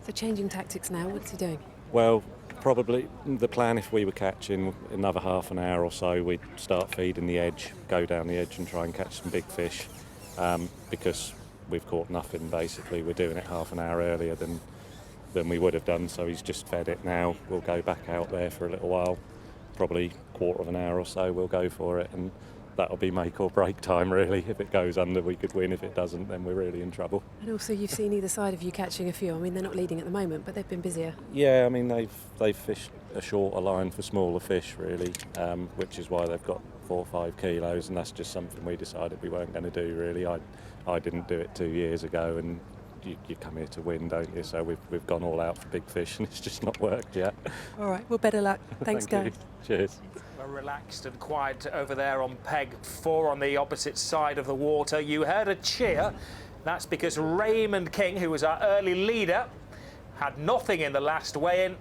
So changing tactics now, what's he doing? Well, probably the plan, if we were catching another half an hour or so, we'd start feeding the edge, go down the edge and try and catch some big fish. Because we've caught nothing, basically. We're doing it half an hour earlier than we would have done, so he's just fed it now. We'll go back out there for a little while, probably quarter of an hour or so, we'll go for it, and that'll be make or break time, really. If it goes under, we could win. If it doesn't, then we're really in trouble. And also you've seen either side of you catching a few. I mean, they're not leading at the moment, but they've been busier. Yeah, I mean, they've fished a shorter line for smaller fish, really, which is why they've got 4 or 5 kilos, and that's just something we decided we weren't going to do, really. I didn't do it 2 years ago, and you come here to win, don't you? So we've gone all out for big fish, and it's just not worked yet. All right, well, better luck. Thanks, Thank guys. you. Cheers. Well, relaxed and quiet over there on peg 4 on the opposite side of the water. You heard a cheer. That's because Raymond King, who was our early leader, had nothing in the last weigh-in.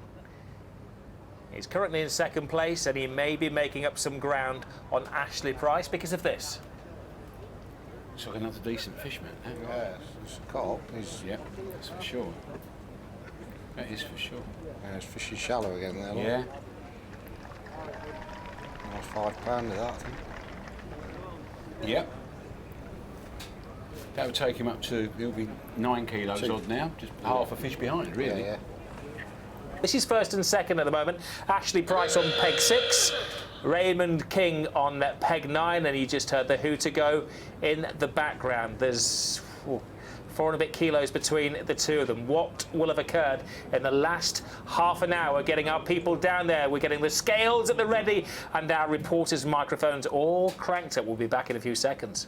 He's currently in second place, and he may be making up some ground on Ashley Price because of this. It's like another decent fish, man. Yeah, it's a carp. Yeah, that's for sure. That is for sure. Yeah, it's fishing shallow again there. Yeah. Nice 5 pounder that, I think. Yep. That would take him up to, he'll be 9 kilos 2. odd now, just half a fish behind, really. Yeah. This is first and second at the moment. Ashley Price on peg 6. Raymond King on peg 9, and you just heard the hooter go in the background. There's 4 and a bit kilos between the two of them. What will have occurred in the last half an hour? Getting our people down there. We're getting the scales at the ready, and our reporters' microphones all cranked up. We'll be back in a few seconds.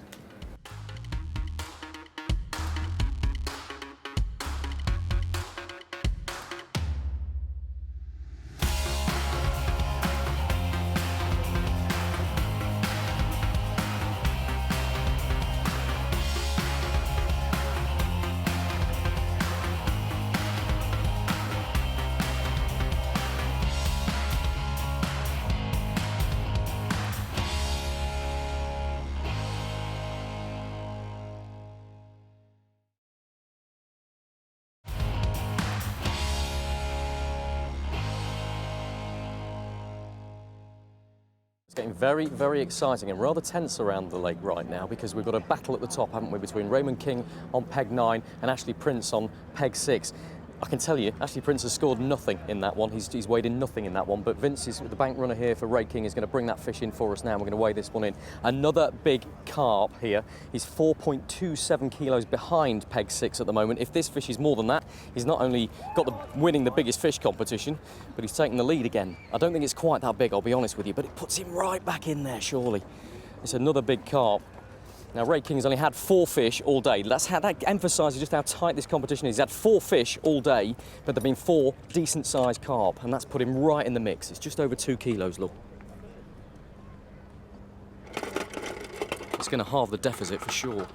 Getting very, very exciting and rather tense around the lake right now because we've got a battle at the top, haven't we, between Raymond King on peg 9 and Ashley Prince on peg 6. I can tell you, Ashley Prince has scored nothing in that one. He's weighed in nothing in that one, but Vince is the bank runner here for Ray King, is going to bring that fish in for us now. We're going to weigh this one in. Another big carp here. He's 4.27 kilos behind peg 6 at the moment. If this fish is more than that, he's not only winning the biggest fish competition, but he's taking the lead again. I don't think it's quite that big, I'll be honest with you, but it puts him right back in there, surely. It's another big carp. Now, Ray King's only had 4 fish all day. That emphasises just how tight this competition is. He's had 4 fish all day, but there have been 4 decent-sized carp, and that's put him right in the mix. It's just over 2 kilos, look. It's going to halve the deficit for sure.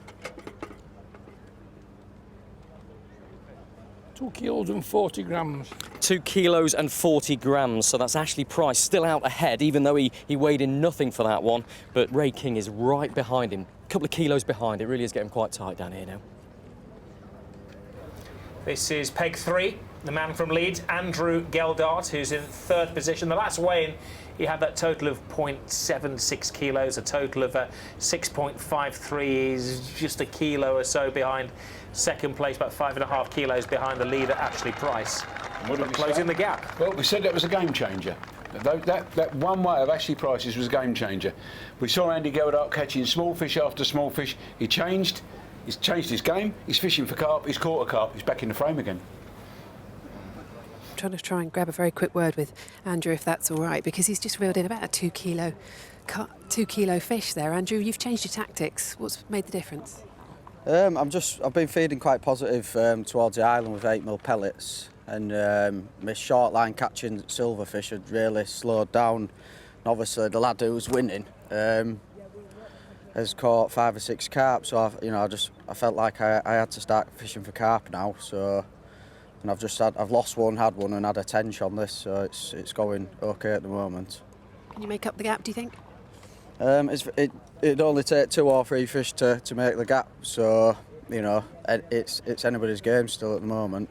2 kilos and 40 grams. 2 kilos and 40 grams, so that's Ashley Price still out ahead, even though he weighed in nothing for that one. But Ray King is right behind him, a couple of kilos behind. It really is getting quite tight down here now. This is peg 3, the man from Leeds, Andrew Geldart, who's in 3rd position. The last weigh-in, he had that total of 0.76 kilos, a total of 6.53. He's just a kilo or so behind second place, about 5.5 kilos behind the leader, Ashley Price. But closing the gap. Well, we said that was a game changer. That one way of Ashley Price's was a game changer. We saw Andy Geldart catching small fish after small fish. He's changed his game. He's fishing for carp. He's caught a carp. He's back in the frame again. I'm trying to and grab a very quick word with Andrew, if that's all right, because he's just reeled in about a 2 kilo fish there. Andrew, you've changed your tactics. What's made the difference? I've been feeding quite positive towards the island with 8mm pellets. and my short line catching silverfish had really slowed down. And obviously, the lad who was winning has caught 5 or 6 carp, so I felt like I had to start fishing for carp now. So, and I've lost one, had one, and had a tench on this, so it's going okay at the moment. Can you make up the gap, do you think? It'd only take 2 or 3 fish to make the gap, so it's anybody's game still at the moment.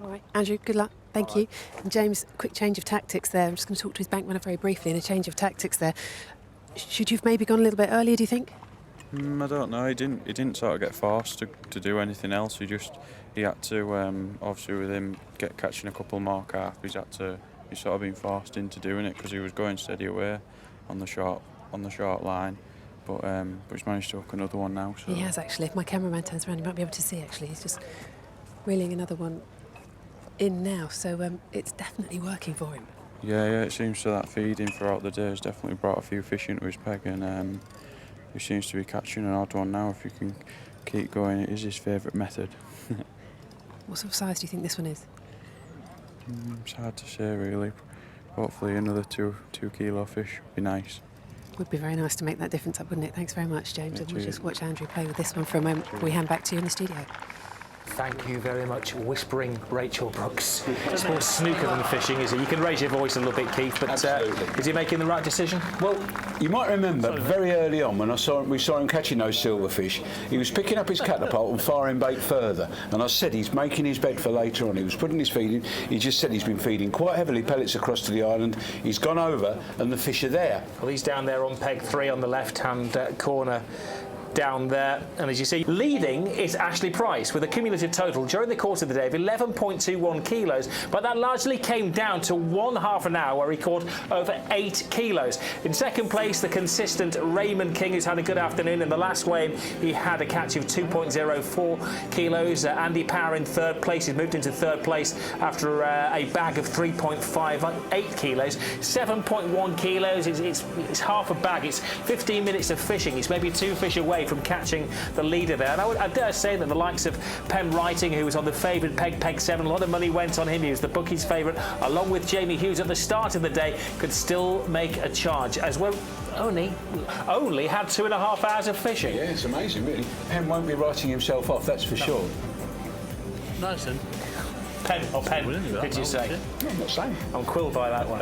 All right, Andrew, good luck. Thank you. And James, quick change of tactics there. I'm just going to talk to his bank very briefly, and a change of tactics there. Should you've maybe gone a little bit earlier, do you think? I don't know. He didn't sort of get forced to do anything else. He had to obviously with him catching a couple more carp. He's sort of been forced into doing it because he was going steady away on the short line. But he's managed to hook another one now. So. He has actually. If my cameraman turns around, you might be able to see. Actually, he's just reeling another one in now. So it's definitely working for him. Yeah, it seems so that feeding throughout the day has definitely brought a few fish into his peg, and he seems to be catching an odd one now. If you can keep going, it is his favourite method. What sort of size do you think this one is? It's hard to say, really. Hopefully another 2 kilo fish would be nice. Would be very nice to make that difference up, wouldn't it? Thanks very much, James. Yeah, And we'll just watch Andrew play with this one for a moment before we hand back to you in the studio. Thank you very much, whispering Rachel Brooks. It's more snooker than fishing, is it? You can raise your voice a little bit, Keith, but is he making the right decision? Well, you might remember very early on when we saw him catching those silverfish, he was picking up his catapult and firing bait further. And I said he's making his bed for later on. He was putting his feed in. He just said he's been feeding quite heavily pellets across to the island. He's gone over and the fish are there. Well, he's down there on peg 3 on the left-hand corner. Down there, and as you see, leading is Ashley Price with a cumulative total during the course of the day of 11.21 kilos, but that largely came down to 1/2 an hour where he caught over 8 kilos. In second place, the consistent Raymond King, who's had a good afternoon. In the last weigh-in, he had a catch of 2.04 kilos. Andy Power in third place. He's moved into third place after a bag of 3.58 kilos. 7.1 kilos, it's half a bag. It's 15 minutes of fishing. It's maybe 2 fish away from catching the leader there. And I dare say that the likes of Pen Writing, who was on the favourite peg 7, a lot of money went on him. He was the bookies' favourite, along with Jamie Hughes at the start of the day, could still make a charge as well. Only had 2.5 hours of fishing. Yeah, it's amazing, really. Pen won't be writing himself off, that's for sure. Nice then. Pen, did you say? No, I'm not saying. I'm quilled by that one.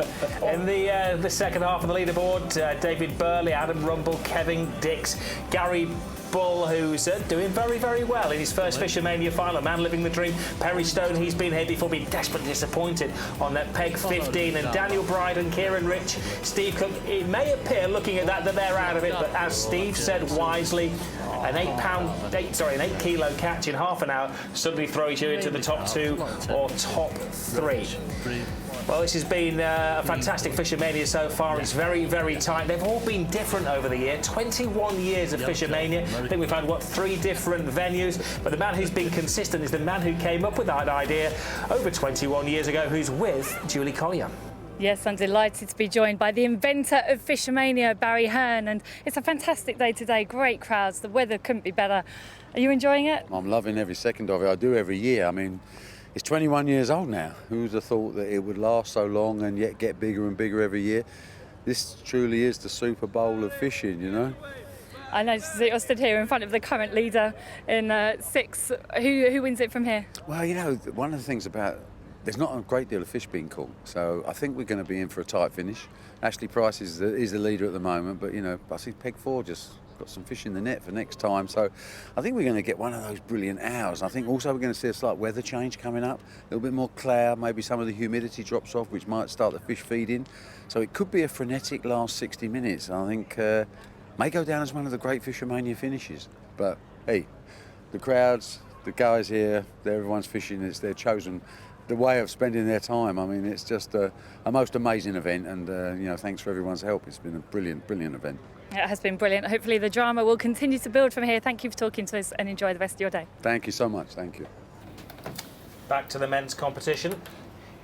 In the second half of the leaderboard, David Burley, Adam Rumble, Kevin Dix, Gary Bull, who's doing very, very well in his first FishOMania final. A man living the dream. Perry Stone, he's been here before, been desperately disappointed on that peg 15. And Daniel Bryden, Kieran Rich, Steve Cook. It may appear, looking at that they're out of it, but as Steve said wisely, an 8 kilo catch in half an hour suddenly throws you into the top 2 or top 3. Well, this has been a fantastic FishOMania so far. It's very, very tight. They've all been different over the year. 21 years of FishOMania. I think we've had, 3 different venues. But the man who's been consistent is the man who came up with that idea over 21 years ago, who's with Julie Collier. Yes, I'm delighted to be joined by the inventor of FishOMania, Barry Hearn, and it's a fantastic day today. Great crowds. The weather couldn't be better. Are you enjoying it? I'm loving every second of it. I do every year. I mean, it's 21 years old now. Who would have thought that it would last so long and yet get bigger and bigger every year? This truly is the Super Bowl of fishing, you know. I noticed that you're stood here in front of the current leader in 6. Who wins it from here? Well, you know, one of the things about there's not a great deal of fish being caught, so I think we're going to be in for a tight finish. Ashley Price is the leader at the moment, but you know, I see peg 4 just got some fish in the net for next time, so I think we're going to get one of those brilliant hours. I think also we're going to see a slight weather change coming up, a little bit more cloud, maybe some of the humidity drops off, which might start the fish feeding. So it could be a frenetic last 60 minutes. I think may go down as one of the great FishOMania finishes. But hey, the crowds, the guys here, everyone's fishing. It's their chosen the way of spending their time. I mean, it's just a most amazing event, and you know, thanks for everyone's help. It's been a brilliant, brilliant event. It has been brilliant. Hopefully the drama will continue to build from here. Thank you for talking to us and enjoy the rest of your day. Thank you so much. Thank you. Back to the men's competition.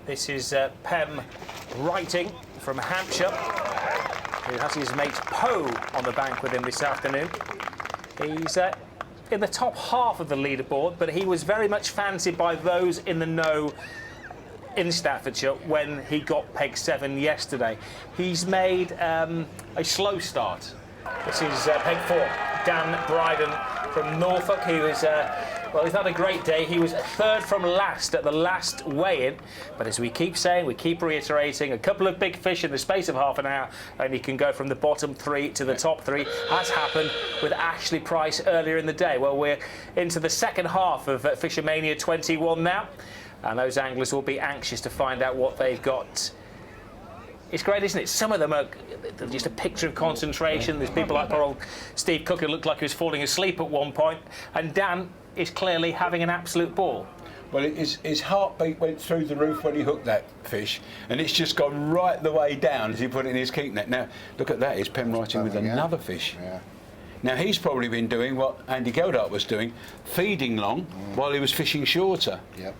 This is Pem Writing from Hampshire, who has his mate Poe on the bank with him this afternoon. He's in the top half of the leaderboard, but he was very much fancied by those in the know in Staffordshire when he got peg 7 yesterday. He's made a slow start. This is peg 4, Dan Bryden from Norfolk, who is, well, he's had a great day. He was third from last at the last weigh-in, but as we keep saying, we keep reiterating, a couple of big fish in the space of half an hour, and he can go from the bottom 3 to the top 3, as happened with Ashley Price earlier in the day. Well, we're into the second half of FishOMania 21 now, and those anglers will be anxious to find out what they've got. It's great, isn't it? Some of them are just a picture of concentration. There's people like poor old Steve Cook, who looked like he was falling asleep at one point, and Dan is clearly having an absolute ball. Well, his heartbeat went through the roof when he hooked that fish, and it's just gone right the way down as he put it in his keep net. Now, look at that, he's pen writing with another fish. Yeah. Now, he's probably been doing what Andy Geldart was doing, feeding long while he was fishing shorter. Yep.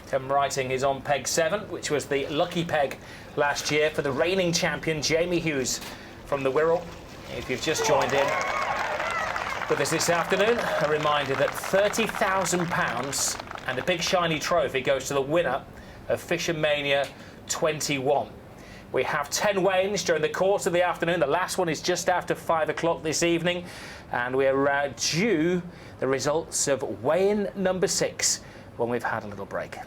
Tim Writing is on peg 7, which was the lucky peg last year for the reigning champion, Jamie Hughes from the Wirral. If you've just joined in with us this afternoon, a reminder that £30,000 and a big shiny trophy goes to the winner of FishOMania 21. We have 10 weigh-ins during the course of the afternoon. The last one is just after 5 o'clock this evening, and we're due the results of weigh-in number 6 when we've had a little break.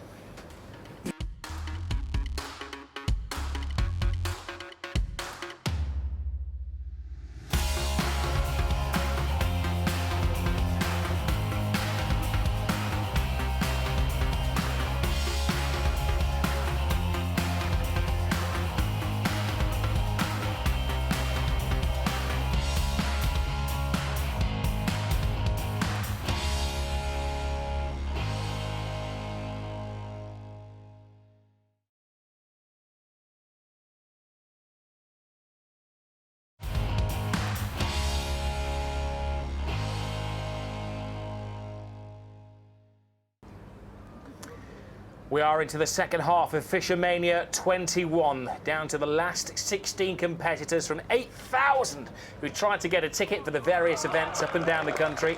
We are into the second half of FishOMania 21, down to the last 16 competitors from 8,000 who tried to get a ticket for the various events up and down the country.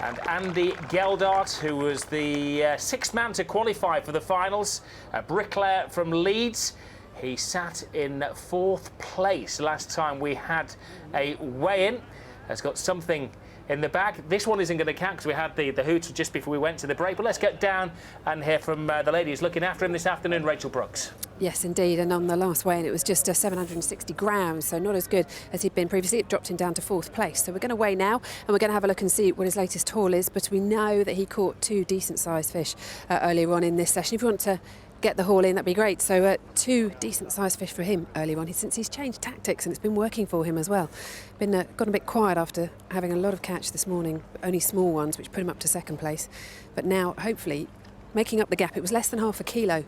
And Andy Geldart, who was the sixth man to qualify for the finals, a bricklayer from Leeds. He sat in 4th place last time we had a weigh-in. Has got something in the bag. This one isn't going to count because we had the hoots just before we went to the break. But let's get down and hear from the lady who's looking after him this afternoon, Rachel Brooks. Yes, indeed. And on the last weigh-in, it was just 760 grams, so not as good as he'd been previously. It dropped him down to 4th place. So we're going to weigh now, and we're going to have a look and see what his latest haul is. But we know that he caught 2 decent-sized fish earlier on in this session. If you want to get the haul in, that'd be great. So 2 decent-sized fish for him earlier on, since he's changed tactics, and it's been working for him as well. Been gone a bit quiet after having a lot of catch this morning, only small ones, which put him up to 2nd place. But now, hopefully, making up the gap. It was less than half a kilo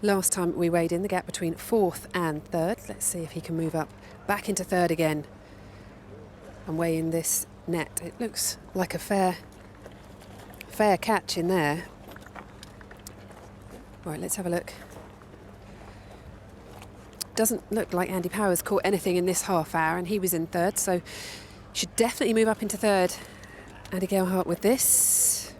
last time we weighed in, the gap between 4th and 3rd. Let's see if he can move up back into 3rd again and weigh in this net. It looks like a fair catch in there. Right, let's have a look. Doesn't look like Andy Power's caught anything in this half hour, and he was in 3rd, so should definitely move up into 3rd. Andy Geldart with this.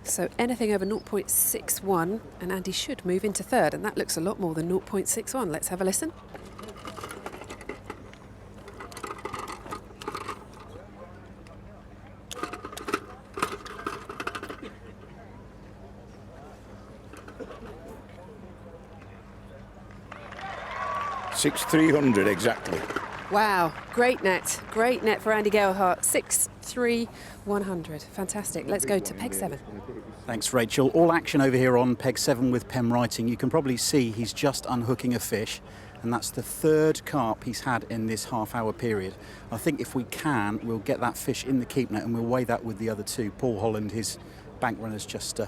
So anything over 0.61, and Andy should move into 3rd, and that looks a lot more than 0.61. Let's have a listen. $6,300 exactly. Wow, great net for Andy Geldart. 6,3,100. Fantastic. Let's go to peg 7. Thanks, Rachel. All action over here on peg 7 with Pem Writing. You can probably see he's just unhooking a fish, and that's the 3rd carp he's had in this half-hour period. I think if we can, we'll get that fish in the keep net, and we'll weigh that with the other 2. Paul Holland, his bank runner's just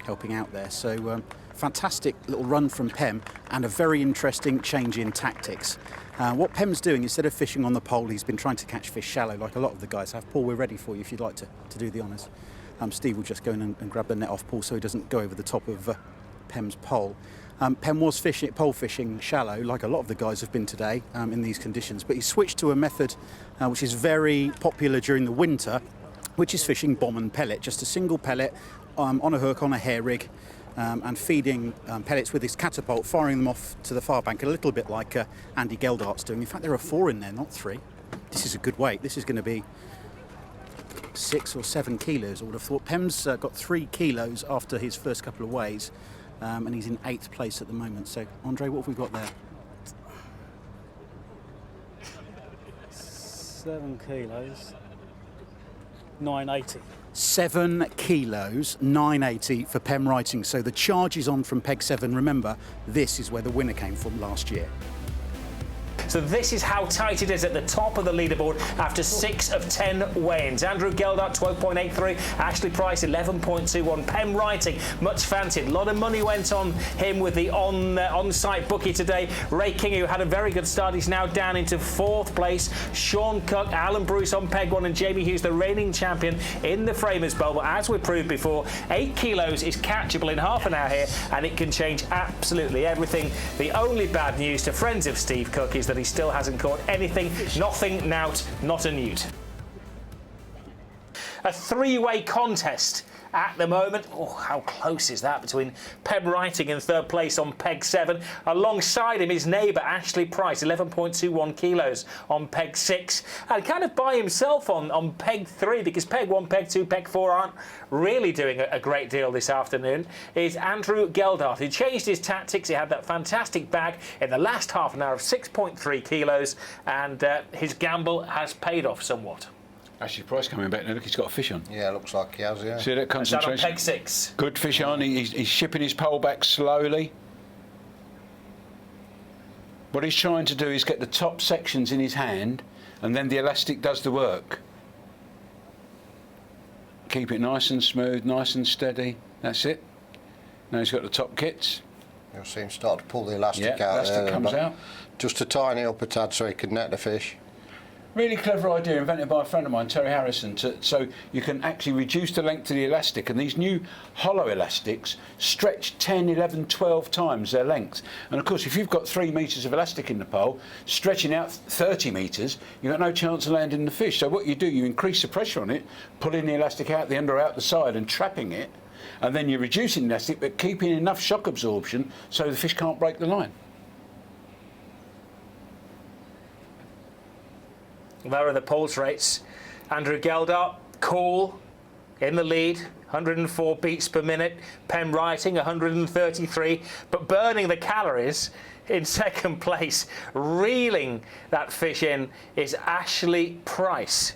helping out there. So fantastic little run from Pem, and a very interesting change in tactics. What Pem's doing, instead of fishing on the pole, he's been trying to catch fish shallow like a lot of the guys have. Paul, we're ready for you if you'd like to do the honours. Steve will just go in and grab the net off Paul so he doesn't go over the top of Pem's pole. Penn was pole fishing shallow, like a lot of the guys have been today in these conditions, but he switched to a method which is very popular during the winter, which is fishing bomb and pellet, just a single pellet on a hook, on a hair rig, and feeding pellets with his catapult, firing them off to the far bank, a little bit like Andy Geldart's doing. In fact, there are 4 in there, not 3. This is a good weight. This is going to be 6 or 7 kilos, I would have thought. Pem's got 3 kilos after his first couple of weighs, and he's in 8th place at the moment. So, Andre, what have we got there? 7 kilos, 980. 7 kilos, 980 for Pem Writing. So the charge is on from Peg 7. Remember, this is where the winner came from last year. So this is how tight it is at the top of the leaderboard after 6 of 10 weigh-ins. Andrew Geldart, 12.83. Ashley Price, 11.21. Pem Writing, much fancied. A lot of money went on him with the on-site bookie today. Ray King, who had a very good start, he's now down into 4th place. Sean Cook, Alan Bruce on Peg 1, and Jamie Hughes, the reigning champion in the Framers Bowl. But as we proved before, 8 kilos is catchable in half an hour here, and it can change absolutely everything. The only bad news to friends of Steve Cook is that he still hasn't caught anything. Nothing, nout, not a newt. A 3-way contest at the moment. Oh, how close is that between Pem Writing in 3rd place on Peg 7. Alongside him, his neighbour Ashley Price, 11.21 kilos on Peg 6. And kind of by himself on Peg 3, because Peg 1, Peg 2, Peg 4 aren't really doing a great deal this afternoon, is Andrew Geldart. He changed his tactics. He had that fantastic bag in the last half an hour of 6.3 kilos, and his gamble has paid off somewhat. Ashley Price coming back now. Look, he's got a fish on. Yeah, looks like he has, yeah. See that concentration? Is that on Peg 6? Good fish on. He's shipping his pole back slowly. What he's trying to do is get the top sections in his hand, and then the elastic does the work. Keep it nice and smooth, nice and steady. That's it. Now he's got the top kits. You'll see him start to pull the elastic out. Elastic comes out. Just to tighten it up a tad so he can net the fish. Really clever idea invented by a friend of mine, Terry Harrison, so you can actually reduce the length of the elastic, and these new hollow elastics stretch 10, 11, 12 times their length. And of course, if you've got 3 metres of elastic in the pole, stretching out 30 metres, you've got no chance of landing the fish. So what you do, you increase the pressure on it, pulling the elastic out the end or out the side and trapping it, and then you're reducing the elastic but keeping enough shock absorption so the fish can't break the line. There are the pulse rates. Andrew Geldart, cool, in the lead, 104 beats per minute. Pem Writing, 133, but burning the calories in 2nd place. Reeling that fish in is Ashley Price.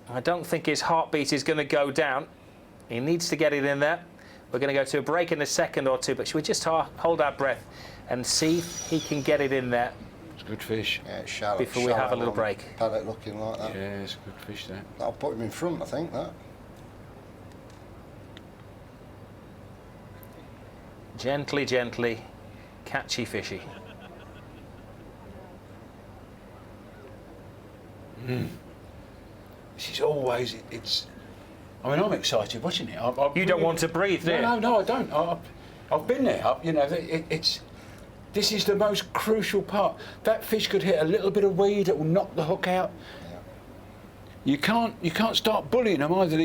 I don't think his heartbeat is going to go down. He needs to get it in there. We're going to go to a break in a second or two, but should we just hold our breath and see if he can get it in there? Good fish. Yeah, it's shallow. Before we have a little break. Pellet looking like that. Yeah, it's a good fish there. That'll put him in front, I think, that. Gently, gently, catchy fishy. This is always, it's... I mean, I'm excited watching it. You don't want to breathe, do you? No, I don't. I've been there. You know, it's... This is the most crucial part. That fish could hit a little bit of weed, it will knock the hook out. Yeah. You can't start bullying them either.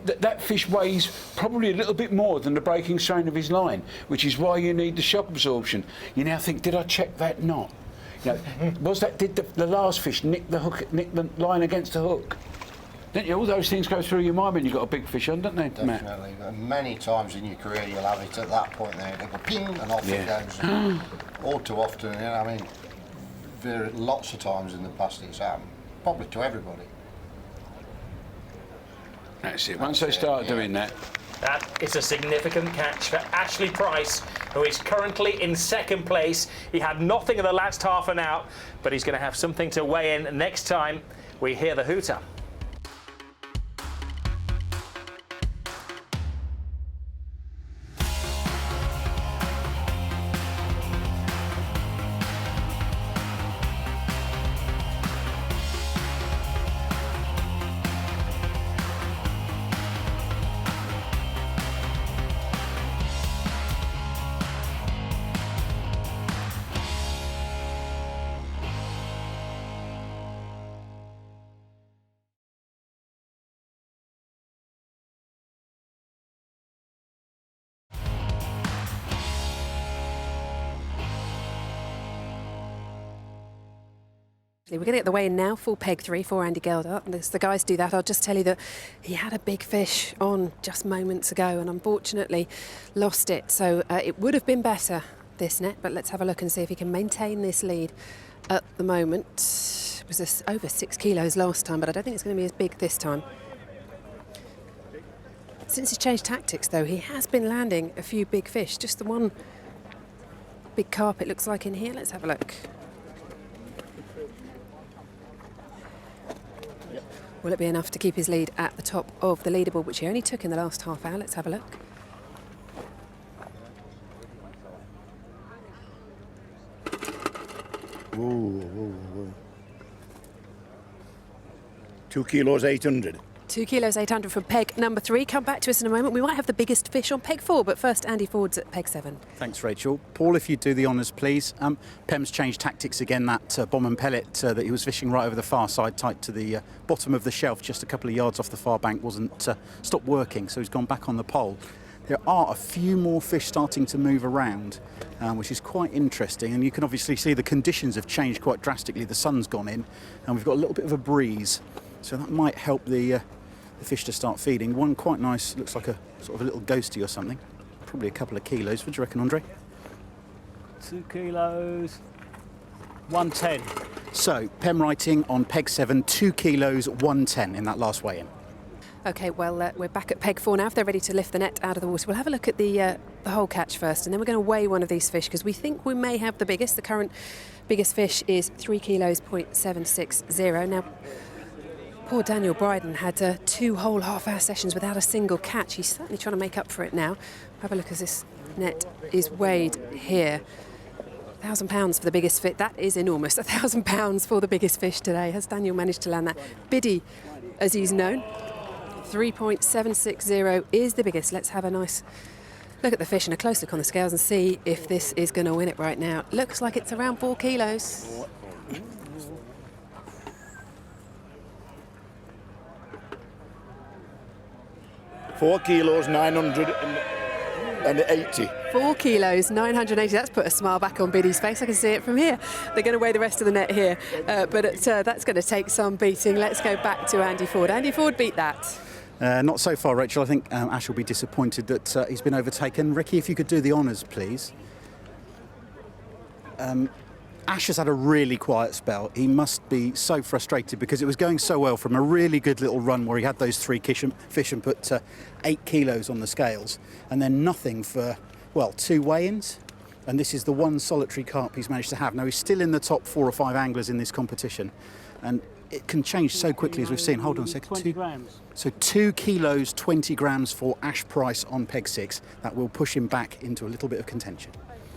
That fish weighs probably a little bit more than the breaking strain of his line, which is why you need the shock absorption. You now think, did I check that knot? You know, did the last fish nick the line against the hook? Don't you? All those things go through your mind when you've got a big fish on, don't they, Matt? Definitely. Many times in your career you'll have it at that point there. They go ping and off it goes. All too often, you know, I mean, lots of times in the past it's happened. Probably to everybody. That's it. Once they start doing that. That is a significant catch for Ashley Price, who is currently in 2nd place. He had nothing in the last half an hour, but he's going to have something to weigh in next time we hear the hooter. nicely. We're going to get the weigh in now, full peg 3 for Andy Geldart. And as the guys do that, I'll just tell you that he had a big fish on just moments ago and unfortunately lost it. So it would have been better, this net, but let's have a look and see if he can maintain this lead at the moment. It was over 6 kilos last time, but I don't think it's going to be as big this time. Since he's changed tactics, though, he has been landing a few big fish. Just the one big carp, it looks like, in here. Let's have a look. Will it be enough to keep his lead at the top of the leaderboard, which he only took in the last half hour? Let's have a look. Ooh. 2 kilos 800. 2 kilos 800 from peg number 3. Come back to us in a moment. We might have the biggest fish on peg 4, but first Andy Ford's at peg 7. Thanks, Rachel. Paul, if you do the honours, please. Pem's changed tactics again. That bomb and pellet that he was fishing right over the far side, tight to the bottom of the shelf, just a couple of yards off the far bank, wasn't stopped working, so he's gone back on the pole. There are a few more fish starting to move around, which is quite interesting, and you can obviously see the conditions have changed quite drastically. The sun's gone in, and we've got a little bit of a breeze, so that might help the fish to start feeding. One quite nice, looks like a sort of a little ghosty or something, probably a couple of kilos. What do you reckon, Andre? 2 kilos 110. So Pem writing on peg 7, 2 kilos 110 in that last weigh-in. OK, well, we're back at peg 4 now. If they're ready to lift the net out of the water, we'll have a look at the whole catch first, and then we're going to weigh one of these fish because we think we may have the biggest. The current biggest fish is 3 kilos 0.760. Now, poor Daniel Bryden had 2 whole half-hour sessions without a single catch. He's certainly trying to make up for it now. Have a look as this net is weighed here. £1,000 for the biggest fish. That is enormous. £1,000 for the biggest fish today. Has Daniel managed to land that? Biddy, as he's known, 3.760 is the biggest. Let's have a nice look at the fish and a close look on the scales and see if this is going to win it right now. Looks like it's around 4 kilos. Four kilos 980. 4 kilos 980. That's put a smile back on Biddy's face. I can see it from here. They're going to weigh the rest of the net here, but that's going to take some beating. Let's go back to Andy Ford. Andy Ford beat that. Not so far, Rachel. I think Ash will be disappointed that he's been overtaken. Ricky, if you could do the honours, please. Ash has had a really quiet spell. He must be so frustrated because it was going so well from a really good little run where he had those 3 fish and put 8 kilos on the scales, and then nothing for, well, 2 weigh-ins. And this is the one solitary carp he's managed to have. Now, he's still in the top 4 or 5 anglers in this competition, and it can change so quickly, as we've seen. Hold on a second. 20 grams. So 2 kilos 20 grams for Ash Price on peg 6. That will push him back into a little bit of contention.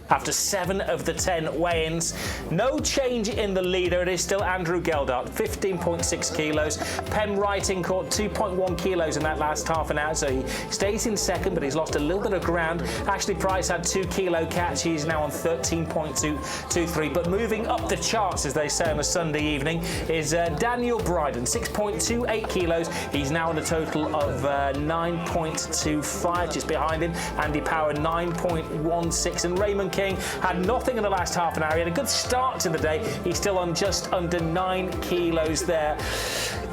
After 7 of the 10 weigh-ins, no change in the leader. It is still Andrew Geldart, 15.6 kilos. Pem Writing caught 2.1 kilos in that last half an hour, so he stays in second, but he's lost a little bit of ground. Ashley Price had 2 kilo catch. He's now on 13.223. But moving up the charts, as they say on a Sunday evening, is Daniel Bryden, 6.28 kilos. He's now on a total of 9.25, just behind him. Andy Power, 9.16, and Raymond King had nothing in the last half an hour. He had a good start to the day. He's still on just under 9 kilos there.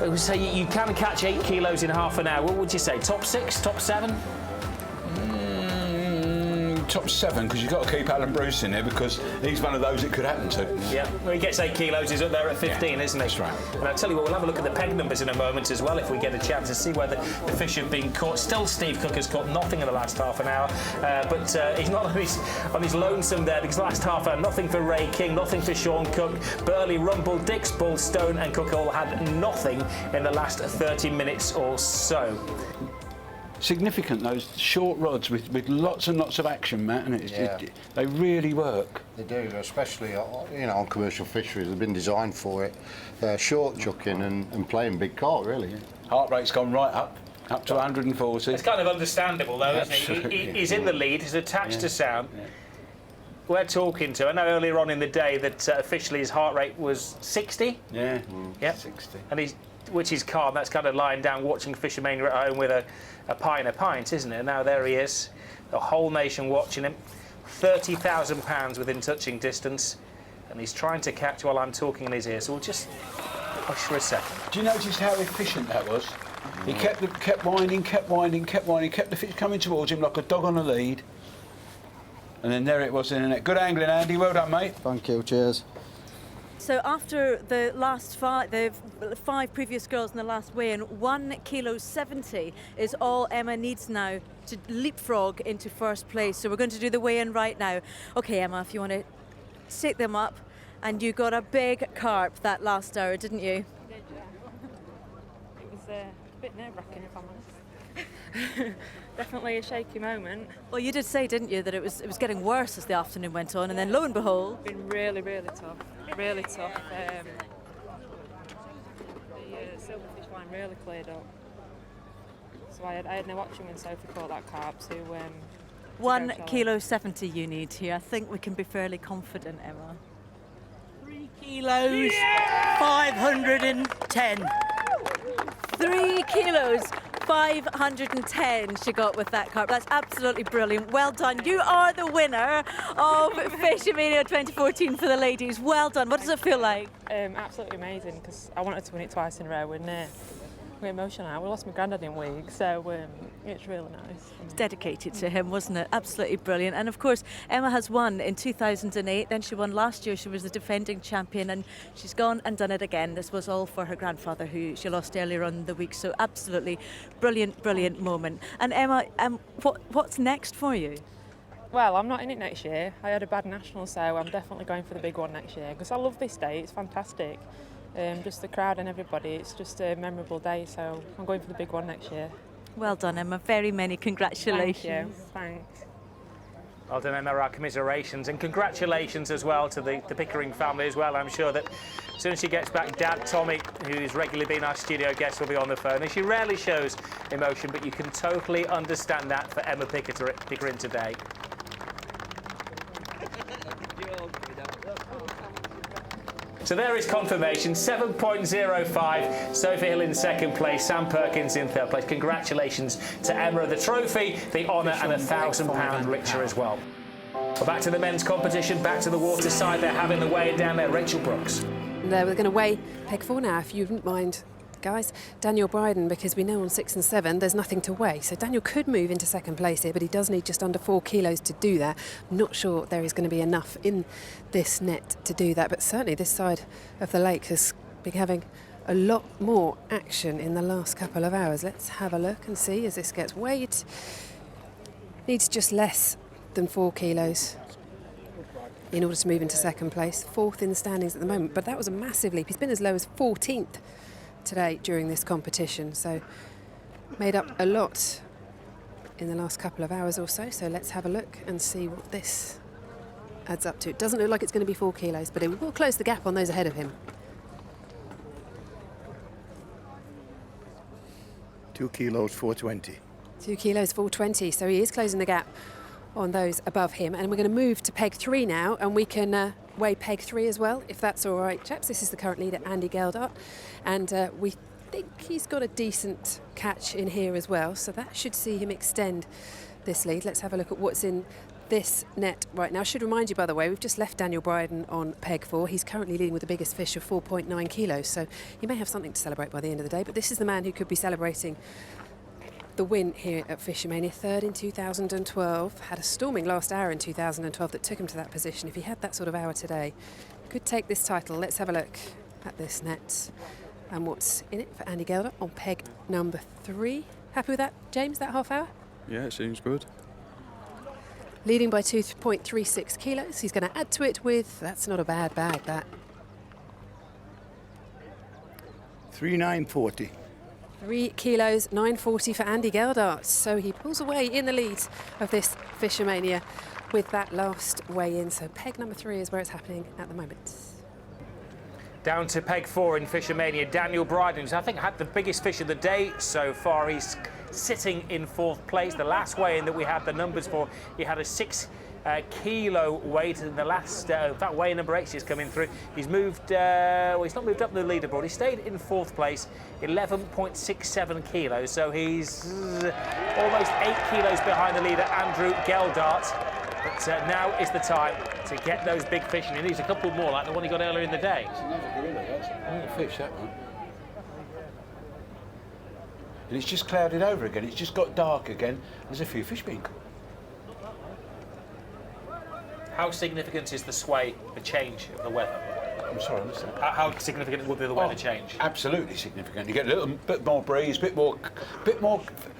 I would say you can catch 8 kilos in half an hour. What would you say? Top 6? Top 7? Top 7, because you've got to keep Alan Bruce in there because he's one of those it could happen to. Yeah, well, he gets 8 kilos, he's up there at 15, isn't he? That's right. And I'll tell you what, we'll have a look at the peg numbers in a moment as well if we get a chance to see where the fish have been caught. Still, Steve Cook has caught nothing in the last half an hour, but he's not on his lonesome there because last half hour, nothing for Ray King, nothing for Sean Cook, Burley, Rumble, Dix, Bull, Stone and Cook all had nothing in the last 30 minutes or so. Significant, those short rods with lots and lots of action, Matt, and they really work. They do, especially on commercial fisheries. They've been designed for it. Short chucking and playing big carp, really. Heart rate's gone right up to 140. It's kind of understandable, though, isn't it? He's in the lead, he's attached to Sound. Yeah. We're talking to, I know earlier on in the day that officially his heart rate was 60. Yeah, Yep. 60. And which is calm. That's kind of lying down watching FishOMania at home with a pint, isn't it? And now there he is, the whole nation watching him. £30,000 within touching distance. and he's trying to catch while I'm talking in his ear, so we'll just hush for a second. Do you notice how efficient that was? He kept winding, kept the fish coming towards him like a dog on a lead. And then there it was in the net. Good angling, Andy. Well done, mate. Thank you. Cheers. So after the last the 5 previous girls in the last weigh-in, 1 kilo 70 is all Emma needs now to leapfrog into first place. So we're going to do the weigh-in right now. Okay, Emma, if you want to sit them up, and you got a big carp that last hour, didn't you? Did, yeah. It was a bit nerve-wracking, if I'm honest. Definitely a shaky moment. Well, you did say, didn't you, that it was getting worse as the afternoon went on, and then lo and behold, It's been really, really tough. Really tough. The silverfish line really cleared up. So I had no option when Sophie caught that carp to 1 go kilo 70 you need here. I think we can be fairly confident, Emma. 3 kilos, 510. 3 kilos 510 she got with that carp. That's absolutely brilliant. Well done. You are the winner of FishOMania 2014 for the ladies. Well done. What does it feel like? Absolutely amazing, because I wanted to win it twice in a row, and we're emotional now. We lost my granddad in week, so it's really nice. It's dedicated to him, wasn't it? Absolutely brilliant. And of course, Emma has won in 2008, then she won last year. She was the defending champion, and she's gone and done it again. This was all for her grandfather, who she lost earlier on in the week. So absolutely brilliant moment. And Emma, what's next for you? Well, I'm not in it next year. I had a bad national, so I'm definitely going for the big one next year, because I love this day. It's fantastic. Just the crowd and everybody, it's just a memorable day, so I'm going for the big one next year. Well done, Emma. Very many congratulations. Thank you. Thanks. Well done, Emma. Our commiserations and congratulations as well to the Pickering family as well. I'm sure that as soon as she gets back, Dad Tommy, who's regularly been our studio guest, will be on the phone. And she rarely shows emotion, but you can totally understand that for Emma Pickering today. So there is confirmation, 7.05, Sophie Hill in second place, Sam Perkins in third place. Congratulations to Emma, the trophy, the honour and £1,000 richer as well. Well, back to the men's competition, back to the water side. They're having the weigh down there, Rachel Brooks. We're going to weigh peg 4 now, if you wouldn't mind, guys. Daniel Bryden, because we know on 6 and 7 there's nothing to weigh. So Daniel could move into second place here, but he does need just under 4 kilos to do that. I'm not sure there is going to be enough in this net to do that, but certainly this side of the lake has been having a lot more action in the last couple of hours. Let's have a look and see as this gets weighed. Needs just less than 4 kilos in order to move into second place. 4th in the standings at the moment, but that was a massive leap. He's been as low as 14th today during this competition, so made up a lot in the last couple of hours or so. So let's have a look and see what this adds up to. It doesn't look like it's going to be 4 kilos, but it will close the gap on those ahead of him. 2 kilos 420. 2 kilos 420, so he is closing the gap on those above him. And we're going to move to peg 3 now, and we can weigh peg 3 as well, if that's all right, chaps. This is the current leader, Andy Geldart, and we think he's got a decent catch in here as well, so that should see him extend this lead. Let's have a look at what's in this net right now. I should remind you, by the way, we've just left Daniel Bryden on peg 4. He's currently leading with the biggest fish of 4.9 kilos, so he may have something to celebrate by the end of the day, but this is the man who could be celebrating the win here at FishOMania, 3rd in 2012. Had a storming last hour in 2012 that took him to that position. If he had that sort of hour today, could take this title. Let's have a look at this net and what's in it for Andy Geldart on peg number 3. Happy with that, James, that half hour? Yeah, it seems good. Leading by 2.36 kilos. He's going to add to it with, that's not a bad bag, that. 3,940. 3 kilos, 940 for Andy Geldart. So he pulls away in the lead of this FishOMania with that last weigh-in. So peg number 3 is where it's happening at the moment. Down to peg 4 in FishOMania, Daniel Bryden, who's I think had the biggest fish of the day so far. He's sitting in 4th place. The last weigh-in that we had the numbers for, he had a 6 kilo weight in the last, that weigh number 8 is coming through. He's moved, well, he's not moved up the leaderboard. He stayed in 4th place, 11.67 kilos. So he's almost 8 kilos behind the leader, Andrew Geldart. But now is the time to get those big fish, and he needs a couple more like the one he got earlier in the day. It's another gorilla, that's a fish, that one. And it's just clouded over again. It's just got dark again. There's a few fish being caught. How significant is the sway, the change of the weather? I'm sorry, I missed that. How significant will be the weather change? Absolutely significant. You get a little bit more breeze, bit more.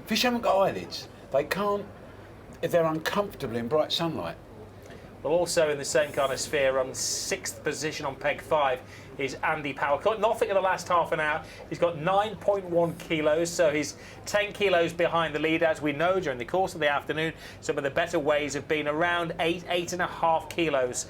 Fish haven't got eyelids. They can't if they're uncomfortable in bright sunlight. Well, also in the same kind of sphere, on 6th position on peg 5 is Andy Power. Got nothing in the last half an hour. He's got 9.1 kilos, so he's 10 kilos behind the lead. As we know, during the course of the afternoon, some of the better weighs have been around 8.5 kilos.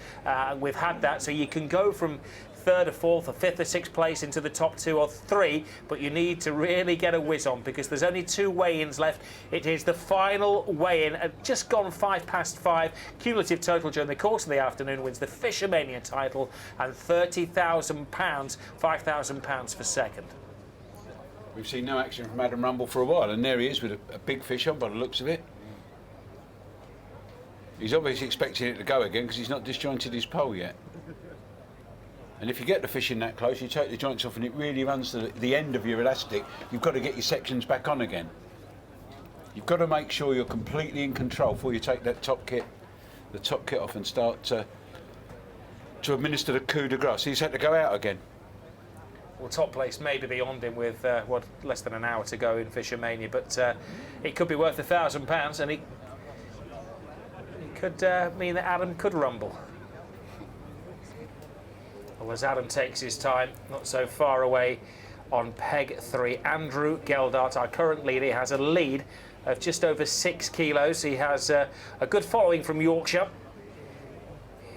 We've had that, so you can go from 3rd or 4th or 5th or 6th place into the top 2 or 3, but you need to really get a whiz on because there's only 2 weigh-ins left. It is the final weigh-in at just gone 5:05. Cumulative total during the course of the afternoon wins the FishOMania title and £30,000, £5,000 for second. We've seen no action from Adam Rumble for a while, and there he is with a big fish on by the looks of it. He's obviously expecting it to go again because he's not disjointed his pole yet. And if you get the fish in that close, you take the joints off and it really runs to the end of your elastic, you've got to get your sections back on again. You've got to make sure you're completely in control before you take that the top kit off and start to administer the coup de grace. He's had to go out again. Well, top place maybe beyond him with less than an hour to go in FishOMania, but it could be worth £1,000, and it could mean that Adam could rumble. Well, as Adam takes his time, not so far away on peg 3, Andrew Geldart, our current leader, has a lead of just over 6 kilos. He has a good following from Yorkshire.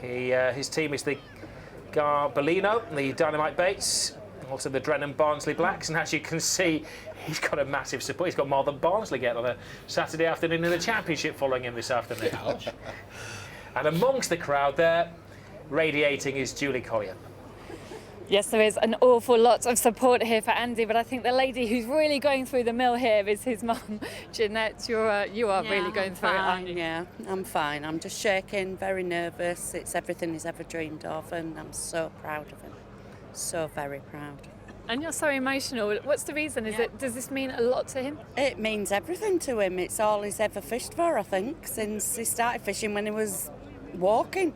His team is the Garbellino, the Dynamite Baits, also the Drennan Barnsley Blacks, and as you can see, he's got a massive support. He's got more than Barnsley get on a Saturday afternoon in the Championship following him this afternoon. And amongst the crowd there, radiating is Julie Collier. Yes, there is an awful lot of support here for Andy, but I think the lady who's really going through the mill here is his mum, Jeanette. You are really going through it, aren't you? Yeah, I'm fine. I'm just shaking, very nervous. It's everything he's ever dreamed of, and I'm so proud of him. So very proud. And you're so emotional. What's the reason? Does this mean a lot to him? It means everything to him. It's all he's ever fished for, I think, since he started fishing when he was walking.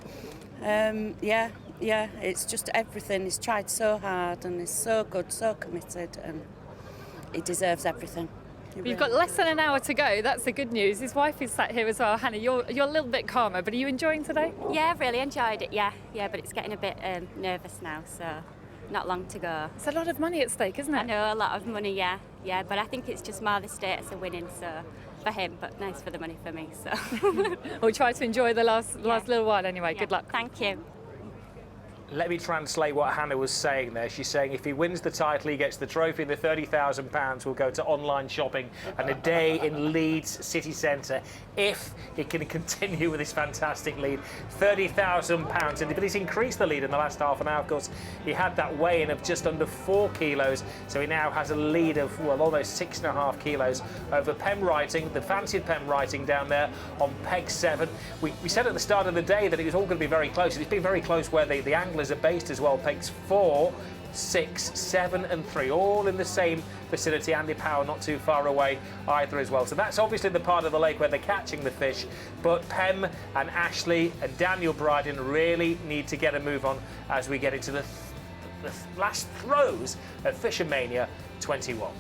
Yeah, it's just everything. He's tried so hard and he's so good, so committed, and he deserves everything. You've got less than an hour to go. That's the good news. His wife is sat here as well. Hannah, you're a little bit calmer, but are you enjoying today? Yeah, I've really enjoyed it, yeah, but it's getting a bit nervous now, so not long to go. It's a lot of money at stake, isn't it? I know, a lot of money, yeah, but I think it's just more the status of winning, so for him, but nice for the money for me, so. We'll try to enjoy the last little while anyway. Yeah. Good luck. Thank you. Let me translate what Hannah was saying there. She's saying if he wins the title, he gets the trophy, the £30,000 will go to online shopping and a day in Leeds city centre if he can continue with this fantastic lead. £30,000, but he's increased the lead in the last half an hour. Of course, he had that weigh-in of just under 4 kilos, so he now has a lead of, well, almost 6.5 kilos over Pen Writing, the fancied Pen Writing down there on peg 7. We said at the start of the day that it was all going to be very close, and it's been very close where the anglers are based as well. Pegs 4, 6, 7 and 3, all in the same vicinity. Andy Power not too far away either as well. So that's obviously the part of the lake where they're catching the fish, but Pem and Ashley and Daniel Bryden really need to get a move on as we get into the last throws of FishOMania 21.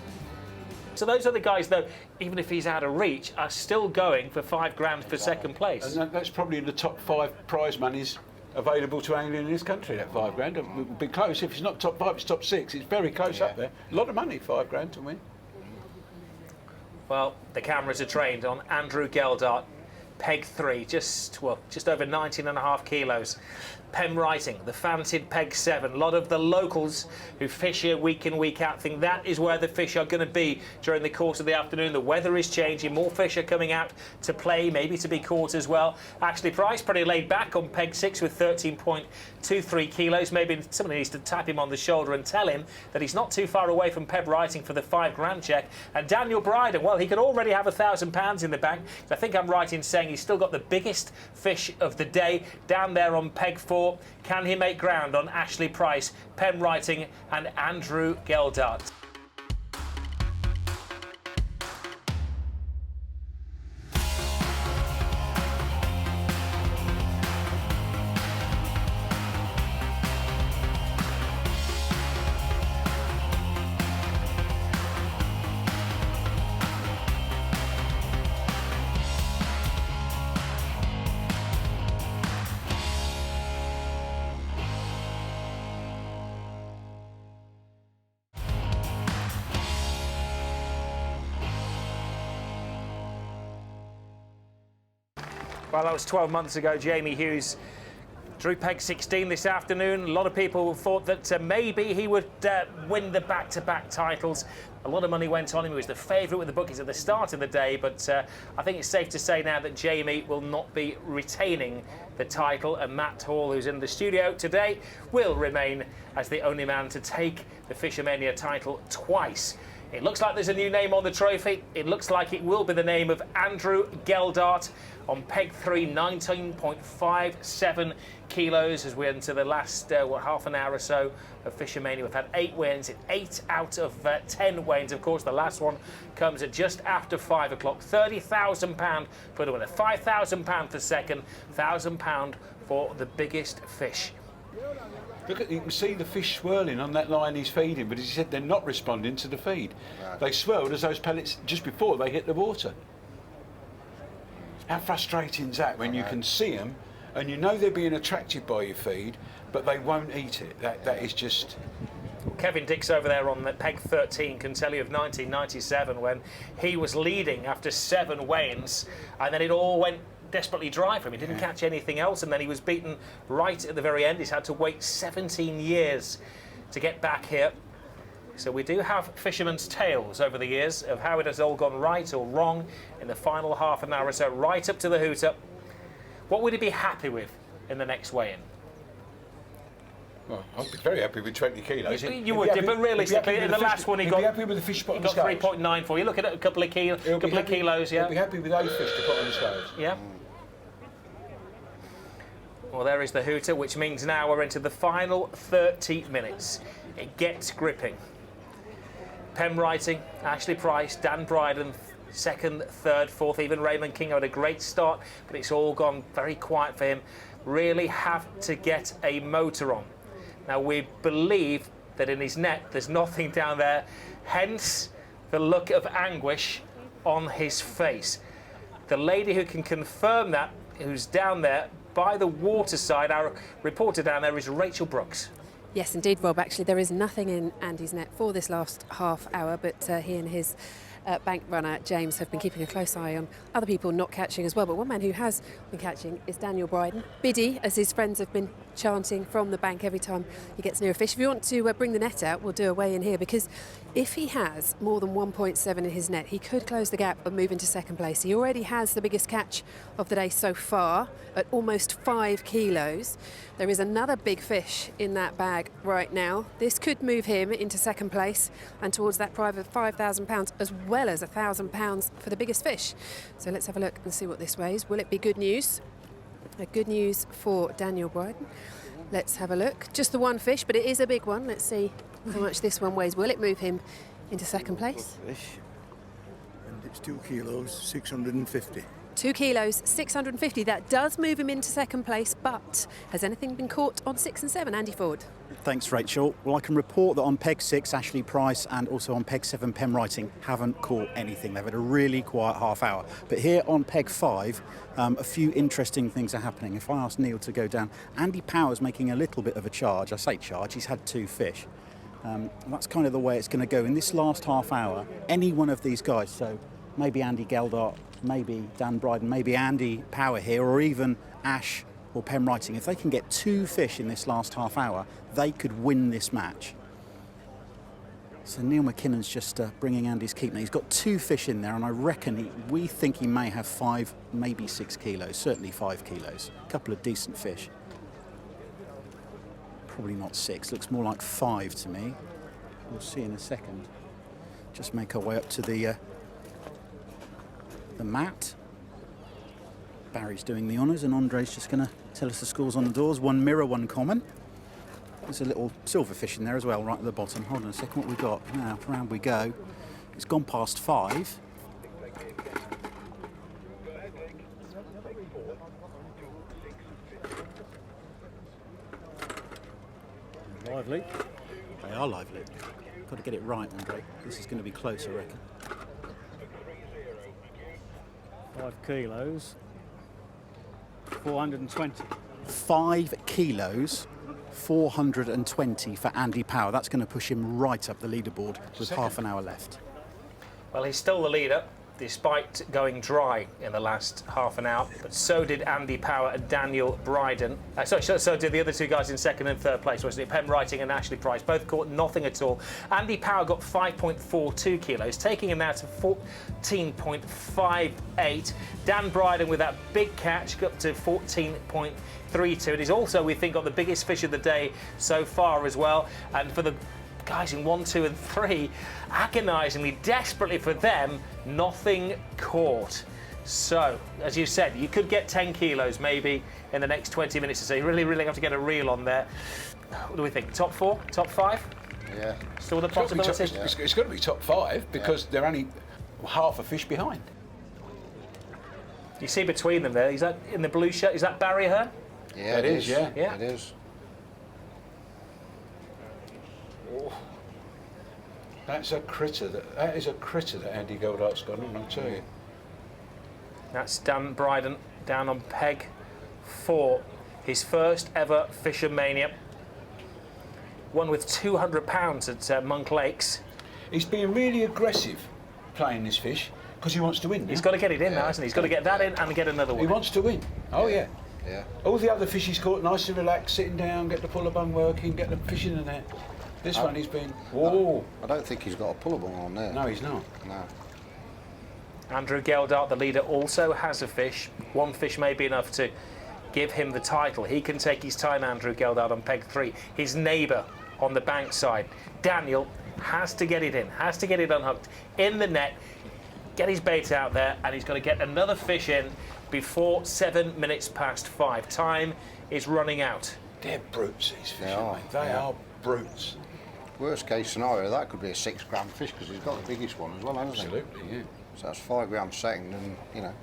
So those are the guys, though, even if he's out of reach, are still going for £5,000 for second place. And that's probably in the top 5 prize monies available to angling in this country, that £5,000. It would be close. If it's not top 5, it's top 6. It's very close up there. A lot of money, £5,000 to win. Well, the cameras are trained on Andrew Geldart, peg 3, just over 19.5 kilos. Pen Writing, the fancied peg 7. A lot of the locals who fish here week in, week out think that is where the fish are going to be during the course of the afternoon. The weather is changing, more fish are coming out to play, maybe to be caught as well. Ashley Price pretty laid back on peg 6 with 13.23 kilos. Maybe somebody needs to tap him on the shoulder and tell him that he's not too far away from Pen Writing for the £5,000 check. And Daniel Bryden, well, he could already have £1,000 in the bank. I think I'm right in saying He's still got the biggest fish of the day down there on peg 4. Can he make ground on Ashley Price, Pen Writing and Andrew Geldart? Well, that was 12 months ago. Jamie Hughes drew peg 16 this afternoon. A lot of people thought that maybe he would win the back-to-back titles. A lot of money went on him. He was the favourite with the bookies at the start of the day, but I think it's safe to say now that Jamie will not be retaining the title, and Matt Hall, who's in the studio today, will remain as the only man to take the FishOMania title twice. It looks like there's a new name on the trophy. It looks like it will be the name of Andrew Geldart on peg 3, 19.57 kilos as we enter the last half an hour or so of FishOMania. We've had 8 weigh-ins in 8 out of 10 weigh-ins. Of course, the last one comes at just after 5 o'clock. £30,000 for the winner, £5,000 for second, £1,000 for the biggest fish. Look at, you can see the fish swirling on that line he's feeding, but as he said, they're not responding to the feed. Right. They swirled as those pellets just before they hit the water. How frustrating is that when you can see them and you know they're being attracted by your feed, but they won't eat it? That is just... Kevin Dix over there on the peg 13 can tell you of 1997 when he was leading after 7 weigh-ins, and then it all went desperately dry for him. He didn't catch anything else, and then he was beaten right at the very end. He's had to wait 17 years to get back here. So we do have fishermen's tales over the years of how it has all gone right or wrong in the final half an hour or so, right up to the hooter. What would he be happy with in the next weigh-in? Well, I'd be very happy with 20 kilos. You would, but realistically, in the last one he got 3.94. You're looking at a couple of kilos, yeah. He'll be happy with 8 fish to put on the scales. Yeah. Well, there is the hooter, which means now we're into the final 30 minutes. It gets gripping. Pen Writing, Ashley Price, Dan Bryden, second, third, fourth. Even Raymond King had a great start, but it's all gone very quiet for him. Really have to get a motor on. Now, we believe that in his net there's nothing down there, hence the look of anguish on his face. The lady who can confirm that, who's down there by the waterside, our reporter down there is Rachel Brooks. Yes, indeed, Rob. Actually, there is nothing in Andy's net for this last half hour, but he and his bank runner, James, have been keeping a close eye on other people not catching as well. But one man who has been catching is Daniel Bryden. Biddy, as his friends have been chanting from the bank every time he gets near a fish. If you want to bring the net out, we'll do a weigh in here, because if he has more than 1.7 in his net, he could close the gap and move into second place. He already has the biggest catch of the day so far at almost 5 kilos. There is another big fish in that bag right now. This could move him into second place and towards that private £5,000, as well as £1,000 for the biggest fish. So let's have a look and see what this weighs. Will it be good news? Good news for Daniel Bryden. Let's have a look. Just the one fish, but it is a big one. Let's see how much this one weighs. Will it move him into second place? Fish. And it's 2 kilos, 650. 2 kilos, 650. That does move him into second place, but has anything been caught on 6 and 7? Andy Ford. Thanks, Rachel. Well, I can report that on peg 6, Ashley Price, and also on peg 7, Pen Writing, haven't caught anything. They've had a really quiet half hour. But here on peg 5, a few interesting things are happening. If I ask Neil to go down, Andy Power's making a little bit of a charge. I say charge, he's had 2 fish. That's kind of the way it's going to go. In this last half hour, any one of these guys, so maybe Andy Geldart, maybe Dan Bryden, maybe Andy Power here, or even Ash or Pen Writing, if they can get 2 fish in this last half hour, they could win this match. So Neil McKinnon's just bringing Andy's keep now. He's got 2 fish in there, and I reckon we think he may have 5, maybe 6 kilos, certainly 5 kilos. A couple of decent fish. Probably not 6, looks more like 5 to me. We'll see in a second. Just make our way up to the mat. Barry's doing the honours, and Andre's just going to tell us the scores on the doors. 1 mirror, 1 common. There's a little silverfish in there as well, right at the bottom. Hold on a second, what we got? Now, round we go. It's gone past 5. Lively. They are lively. Got to get it right, Andre. This is going to be close, I reckon. 5 kilos. 420. 5 kilos, 420 for Andy Power. That's going to push him right up the leaderboard with half an hour left. Well, he's still the leader, despite going dry in the last half an hour. But so did Andy Power and Daniel Bryden. So did the other 2 guys in second and third place, wasn't it? Penn Writing and Ashley Price both caught nothing at all. Andy Power got 5.42 kilos, taking him now to 14.58. Dan Bryden with that big catch got up to 14.32. It is also, we think, got the biggest fish of the day so far as well. And for the guys in 1, 2 and 3, agonisingly, desperately for them, nothing caught. So, as you said, you could get 10 kilos maybe in the next 20 minutes or so. You really have to get a reel on there. What do we think? Top 4? Top 5? Yeah. Still the possibility? It's got to be top 5 because they're only half a fish behind. You see between them there, is that in the blue shirt, is that Barry Hearn? Yeah, it is, yeah. It is. Oh. That is a critter that Andy Geldart's got on, I'll tell you. That's Dan Bryden down on peg 4. His first ever FishOMania. Won with £200 at Monk Lakes. He's being really aggressive playing this fish because he wants to win. He's got to get it in now, hasn't he? He's got to get that in and get another one. He wants to win. Oh, yeah. Yeah. All the other fish he's caught, nice and relaxed, sitting down, get the puller bung working, get the fish in the net. This one he's been... Whoa! I don't think he's got a puller bung on there. No, he's not. No. Andrew Geldart, the leader, also has a fish. One fish may be enough to give him the title. He can take his time, Andrew Geldart, on peg 3. His neighbour on the bank side, Daniel, has to get it in, has to get it unhooked in the net, get his bait out there, and he's got to get another fish in before 7 minutes past 5. Time is running out. They're brutes, these fish, aren't they? They are brutes. Worst case scenario, that could be a 6 gram fish because he's got the biggest one as well, hasn't he? Absolutely, yeah. So that's 5 grams second, and you know,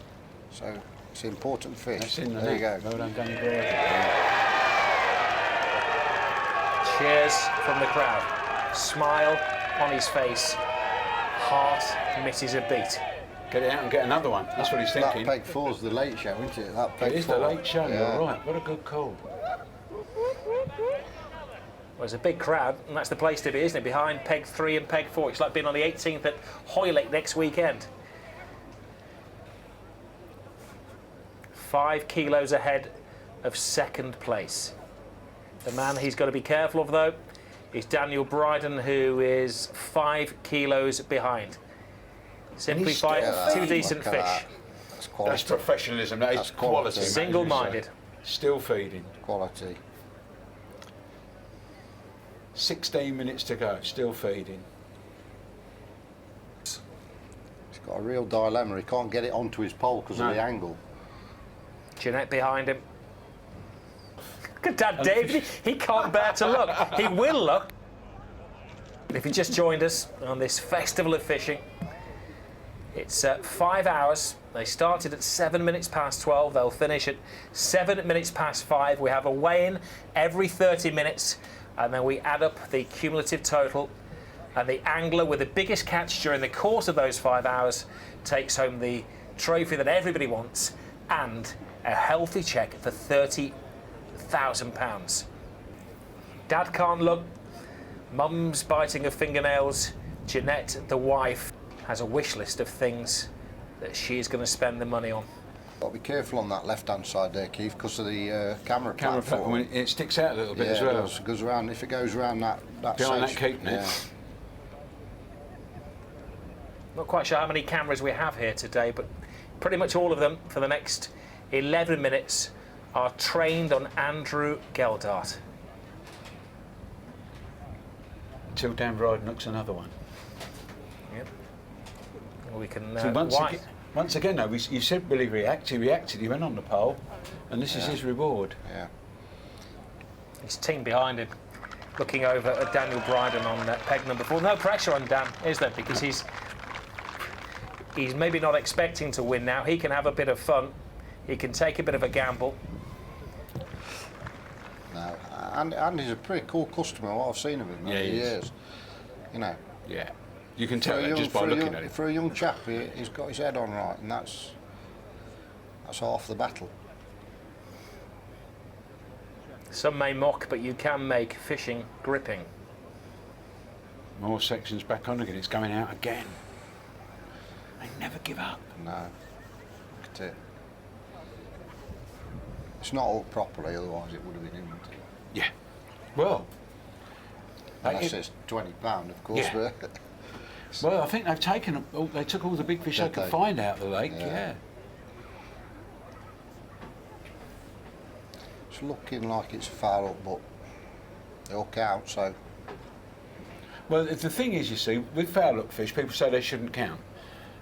so it's an important fish. That's in the there net. You go. Well done, Danny Bryden. Cheers from the crowd. Smile on his face. Heart misses a beat. Get it out and get another one. That's what he's thinking. That peg 4's the late show, isn't it? That peg It is 4. the late show, Yeah. you're right. What a good call. Well, there's a big crowd, and that's the place to be, isn't it? Behind peg 3 and peg 4. It's like being on the 18th at Hoylake next weekend. 5 kilos ahead of second place. The man he's got to be careful of, though, is Daniel Bryden, who is 5 kilos behind. Simply 2 decent fish. That's professionalism. That is quality. Single-minded. Still feeding. Quality. 16 minutes to go. Still feeding. He's got a real dilemma. He can't get it onto his pole because of the angle. Jeanette behind him. Look at Dad David. He can't bear to look. He will look. If you just joined us on this festival of fishing, it's 5 hours. They started at 7 minutes past 12. They'll finish at 7 minutes past 5. We have a weigh-in every 30 minutes, and then we add up the cumulative total. And the angler with the biggest catch during the course of those 5 hours takes home the trophy that everybody wants and a healthy cheque for £30,000. Dad can't look. Mum's biting her fingernails. Jeanette, the wife, has a wish list of things that she's going to spend the money on. Got to be careful on that left-hand side there, Keith, because of the camera platform. It sticks out a little bit Yeah, as well. it does. It goes around. If it goes around that behind that section, keep net. yeah. Not quite sure how many cameras we have here today, but pretty much all of them for the next 11 minutes are trained on Andrew Geldart. Until Dan Bryden looks another one. Yep. We can. So Once again, though, you said Billy react. He reacted. He went on the pole, and this is his reward. Yeah. His team behind him, looking over at Daniel Bryden on peg number 4. No pressure on Dan, is there? Because he's maybe not expecting to win now. He can have a bit of fun. He can take a bit of a gamble. No, and he's a pretty cool customer. What I've seen of him over the years, you know. Yeah, you can tell that just by looking at him. For a young chap, he's got his head on right, and that's half the battle. Some may mock, but you can make fishing gripping. More sections back on again. It's going out again. They never give up. No. Look at it. It's not up properly, otherwise it would have been in. Yeah. Well. Unless it's £20, of course. Yeah. Well, I think they've taken. They took all the big fish they could find out of the lake. Yeah. It's looking like it's foul up, but they'll count. So. Well, the thing is, you see, with foul up fish, people say they shouldn't count.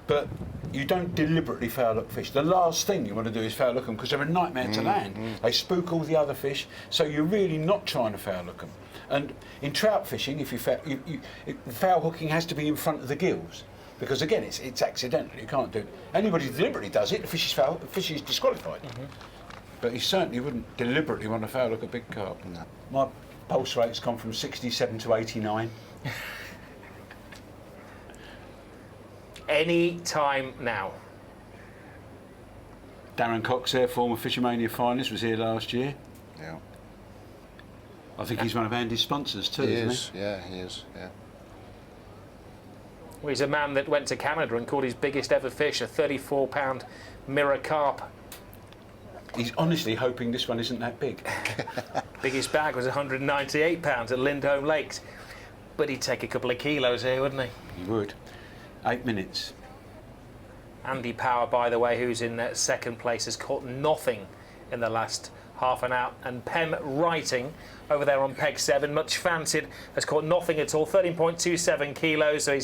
But you don't deliberately foul up fish. The last thing you want to do is foul hook them because they're a nightmare to land. They spook all the other fish, so you're really not trying to foul hook them. And in trout fishing, if you foul hooking has to be in front of the gills because again, it's accidental. You can't do it. Anybody deliberately does it, the fish is disqualified. But he certainly wouldn't deliberately want to foul hook a big carp. No. My pulse rate's gone from 67 to 89. Any time now. Darren Cox there, former FishOMania finalist, was here last year. Yeah. I think he's one of Andy's sponsors too, isn't he? Yeah, he is, yeah. Well, he's a man that went to Canada and caught his biggest ever fish, a 34-pound mirror carp. He's honestly hoping this one isn't that big. Biggest bag was 198 pounds at Lindholm Lakes. But he'd take a couple of kilos here, wouldn't he? He would. 8 minutes. Andy Power, by the way, who's in second place, has caught nothing in the last half an hour. And Pem Writing, over there on peg 7, much fancied, has caught nothing at all. 13.27 kilos, so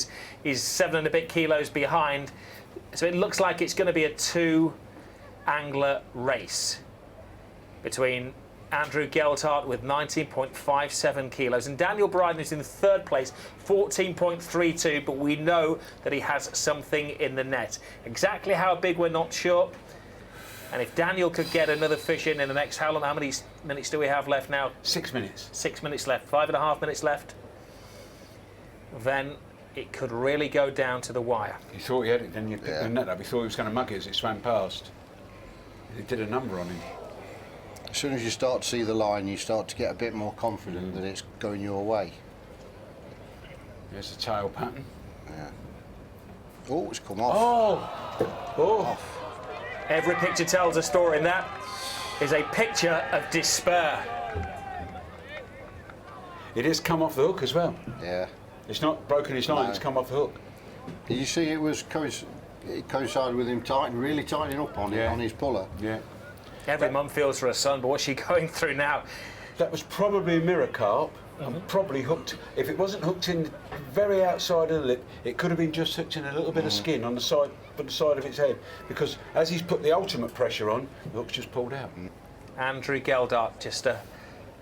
he's 7 and a bit kilos behind. So it looks like it's going to be a 2-angler race between Andrew Geltart with 19.57 kilos and Daniel Bryden is in third place, 14.32, but we know that he has something in the net. Exactly how big, we're not sure. And if Daniel could get another fish in the next, how many minutes do we have left now? 6 minutes. 6 minutes left, 5.5 minutes left. Then it could really go down to the wire. He thought he had it, then you picked the net up. He thought he was going to mug it as it swam past. It did a number on him. As soon as you start to see the line, you start to get a bit more confident that it's going your way. There's the tail pattern. Yeah. Oh, it's come off. Oh! Every picture tells a story, and that is a picture of despair. It has come off the hook as well. Yeah. It's not broken his line, it's come off the hook. Did you see it coincided with him really tightening up on it, on his puller? Yeah. Every mum feels for her son, but what's she going through now? That was probably a mirror carp, and probably hooked. If it wasn't hooked in very outside of the lip, it could have been just hooked in a little bit of skin on the side of its head. Because as he's put the ultimate pressure on, the hook's just pulled out. Andrew Geltart just a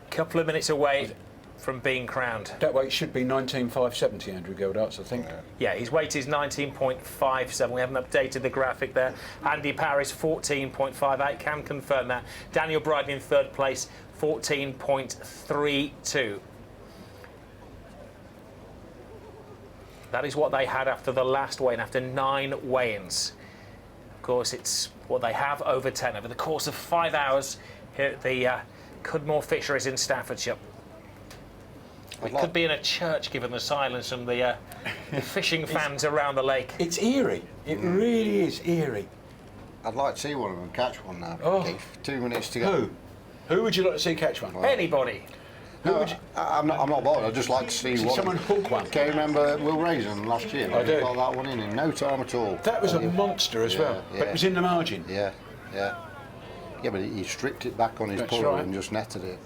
couple of minutes away from being crowned. That weight should be 19,570, Andrew Geldart's, I think. Yeah, his weight is 19.57. We haven't updated the graphic there. Andy Parris, 14.58. Can confirm that. Daniel Bryden in third place, 14.32. That is what they had after the last weigh-in, after 9 weigh-ins. Of course, it's what they have over 10 over the course of 5 hours here at the Cudmore Fisheries in Staffordshire. We could be in a church given the silence from the fishing fans around the lake. It's eerie. It really is eerie. I'd like to see one of them catch one now, Keith. 2 minutes to go. Who? Who would you like to see catch one? Anybody. I'm not bothered. I'd just like to see one. Someone hook one. Can you remember Will Raisin last year? I do. He got that one in no time at all. That was a monster as well, but it was in the margin. Yeah, but he stripped it back on his puller and just netted it.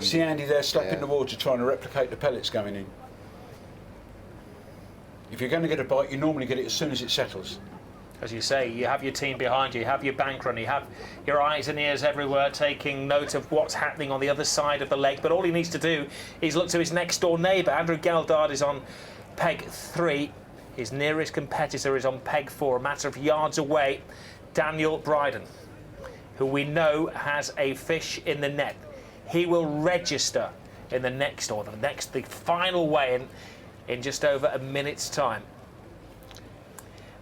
See Andy there slapping the water trying to replicate the pellets going in. If you're going to get a bite, you normally get it as soon as it settles. As you say, you have your team behind you, you have your bank run, you have your eyes and ears everywhere taking note of what's happening on the other side of the lake. But all he needs to do is look to his next door neighbour. Andrew Geldard is on peg 3. His nearest competitor is on peg 4, a matter of yards away. Daniel Bryden, who we know has a fish in the net. He will register in the final weigh-in in just over a minute's time.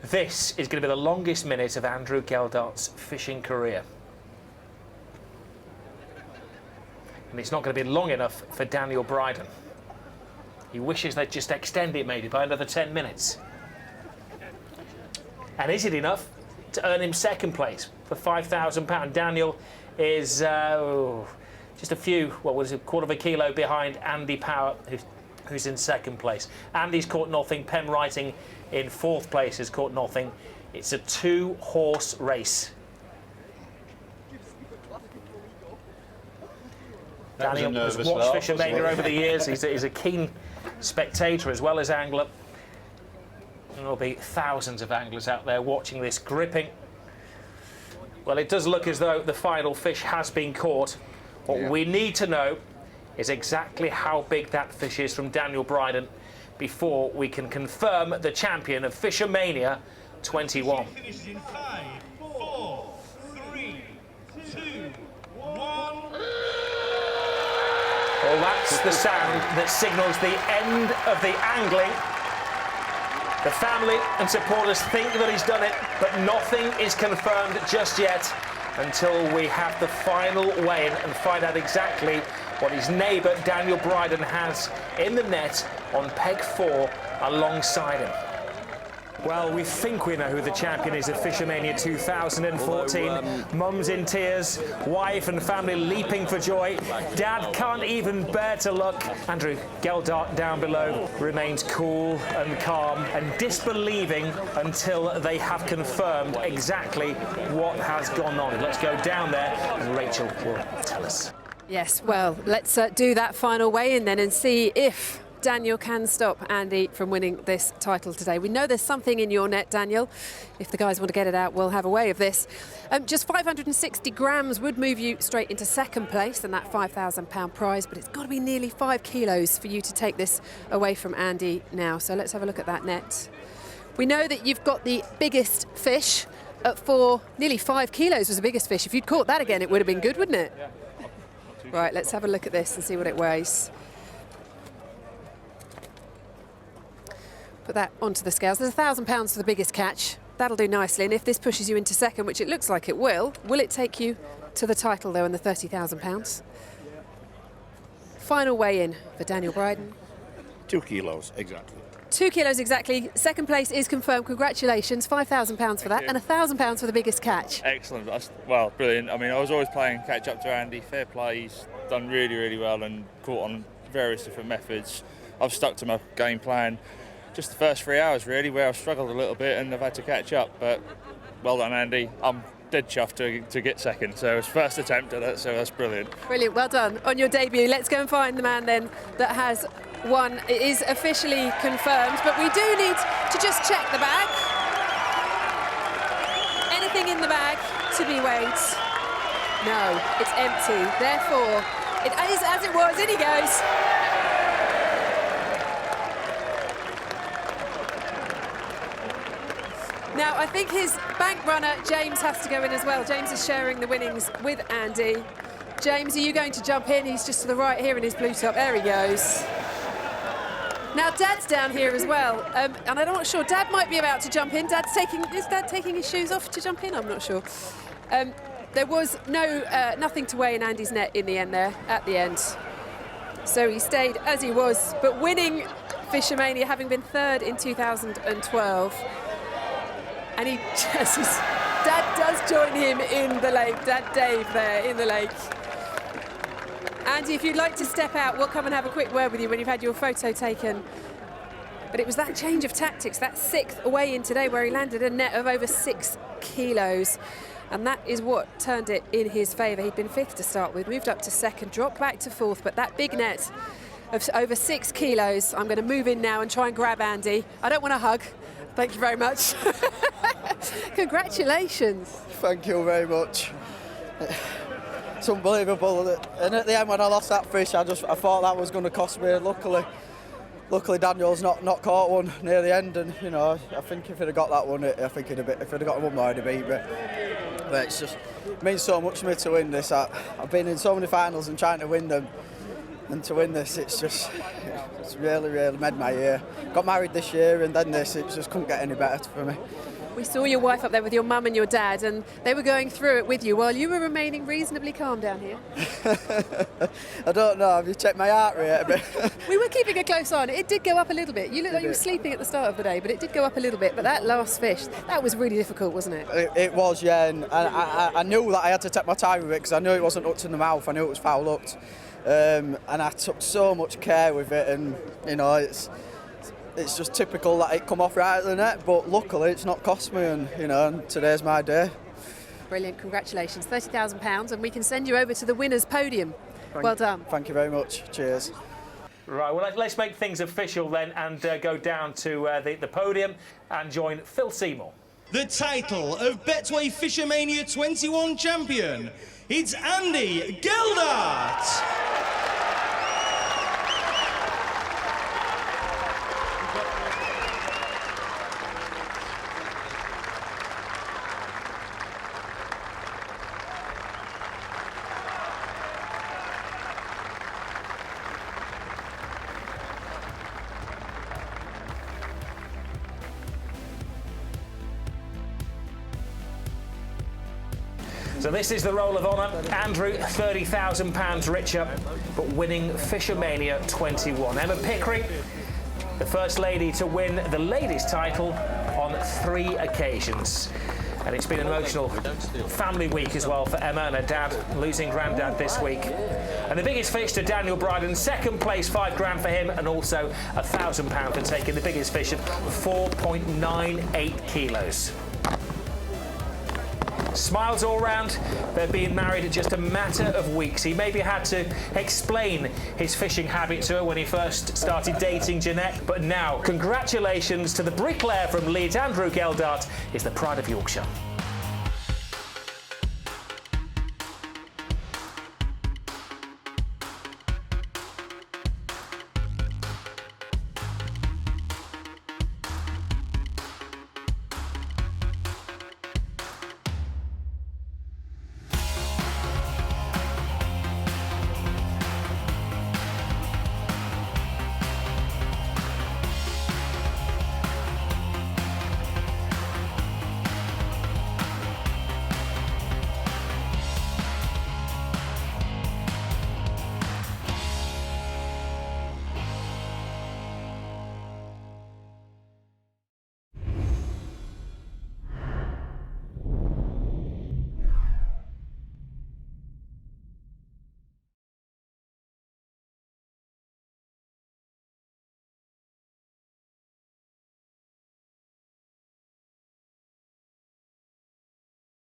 This is going to be the longest minute of Andrew Geldard's fishing career. And it's not going to be long enough for Daniel Bryden. He wishes they'd just extend it maybe by another 10 minutes. And is it enough to earn him second place for £5,000? Daniel is just a few, a quarter of a kilo behind Andy Power, who's in second place. Andy's caught nothing. Pen Writing in fourth place has caught nothing. It's a 2-horse race. Daniel has watched FishOMania over the years. He's a keen spectator as well as angler. And there'll be thousands of anglers out there watching this gripping. Well, it does look as though the final fish has been caught. What we need to know is exactly how big that fish is from Daniel Bryden before we can confirm the champion of FishOMania 21. Finished in 5, 4, 3, 2, 1. Well, that's the sound that signals the end of the angling. The family and supporters think that he's done it, but nothing is confirmed just yet until we have the final weigh-in and find out exactly what his neighbour Daniel Bryden has in the net on peg 4 alongside him. Well, we think we know who the champion is of FishOMania 2014. Mum's in tears, wife and family leaping for joy. Dad can't even bear to look. Andrew Geldard down below remains cool and calm and disbelieving until they have confirmed exactly what has gone on. Let's go down there and Rachel will tell us. Yes, well, let's do that final weigh-in then and see if Daniel can stop Andy from winning this title today. We know there's something in your net, Daniel. If the guys want to get it out, we'll have a way of this. Just 560 grams would move you straight into second place and that £5,000 prize, but it's got to be nearly 5 kilos for you to take this away from Andy now. So let's have a look at that net. We know that you've got the biggest fish for nearly 5 kilos was the biggest fish. If you'd caught that again, it would have been good, wouldn't it? Yeah. Right, let's have a look at this and see what it weighs. Put that onto the scales. There's £1,000 for the biggest catch. That'll do nicely. And if this pushes you into second, which it looks like it will it take you to the title, though, and the £30,000? Final weigh-in for Daniel Bryden. 2 kilos, exactly. 2 kilos exactly. Second place is confirmed. Congratulations. £5,000 for that and £1,000 for the biggest catch. Excellent. Well, brilliant. I mean, I was always playing catch up to Andy. Fair play. He's done really, really well and caught on various different methods. I've stuck to my game plan. Just the first 3 hours, really, where I've struggled a little bit and I've had to catch up. But well done, Andy. I'm dead chuffed to get second. So it's first attempt at it, so that's brilliant. Brilliant. Well done on your debut. Let's go and find the man then that has won. It is officially confirmed, but we do need to just check the bag. Anything in the bag to be weighed? No, it's empty. Therefore, it is as it was. In he goes. Now, I think his bank runner, James, has to go in as well. James is sharing the winnings with Andy. James, are you going to jump in? He's just to the right here in his blue top. There he goes. Now, Dad's down here as well. And I'm not sure. Dad might be about to jump in. Is Dad taking his shoes off to jump in? I'm not sure. There was nothing to weigh in Andy's net in the end there, at the end. So he stayed as he was, but winning FishOMania, having been third in 2012. And he just, Dad does join him in the lake, Dad Dave there in the lake. Andy, if you'd like to step out, we'll come and have a quick word with you when you've had your photo taken. But it was that change of tactics, that 6th weigh-in today where he landed a net of over 6 kilos. And that is what turned it in his favour. He'd been 5th to start with, moved up to 2nd, dropped back to 4th, but that big net of over 6 kilos, I'm going to move in now and try and grab Andy. I don't want to hug, Thank you very much. Congratulations. Thank you very much. It's unbelievable. And at the end, when I lost that fish, I thought that was going to cost me. Luckily, Daniel's not caught one near the end, and you know, I think if he'd have got that one, I think if he'd have got one more, he'd have beat me. But it's just it means so much to me to win this. I've been in so many finals and trying to win them, and to win this, it's really made my year. Got married this year, and then this, it just couldn't get any better for me. We saw your wife up there with your mum and your dad, and they were going through it with you while you were remaining reasonably calm down here. I don't know, have you checked my heart rate a bit? We were keeping a close eye on it. It did go up a little bit. You looked like you were sleeping at the start of the day, but it did go up a little bit. But that last fish, that was really difficult, wasn't it? It was, yeah, and I knew that I had to take my time with it because I knew it wasn't hooked in the mouth, I knew it was foul hooked. And I took so much care with it, and you know, it's just typical that it come off right at the net, but luckily it's not cost me, and you know, and today's my day. Brilliant, congratulations, £30,000, and we can send you over to the winners' podium. Well done. Thank you very much. Cheers. Right, well, let's make things official then and go down to the podium and join Phil Seymour. The title of Betway FishOMania 21 champion, it's Andy Geldart. So this is the roll of honour. Andrew, £30,000 richer, but winning FishOMania 21. Emma Pickering, the first lady to win the ladies' title on 3 occasions. And it's been an emotional family week as well for Emma and her dad, losing granddad this week. And the biggest fish to Daniel Bryden, second place, £5 for him, and also £1,000 for taking the biggest fish of 4.98 kilos. Smiles all round. They've been married in just a matter of weeks. He maybe had to explain his fishing habit to her when he first started dating Jeanette, but now, congratulations to the bricklayer from Leeds, Andrew Geldart, is the pride of Yorkshire.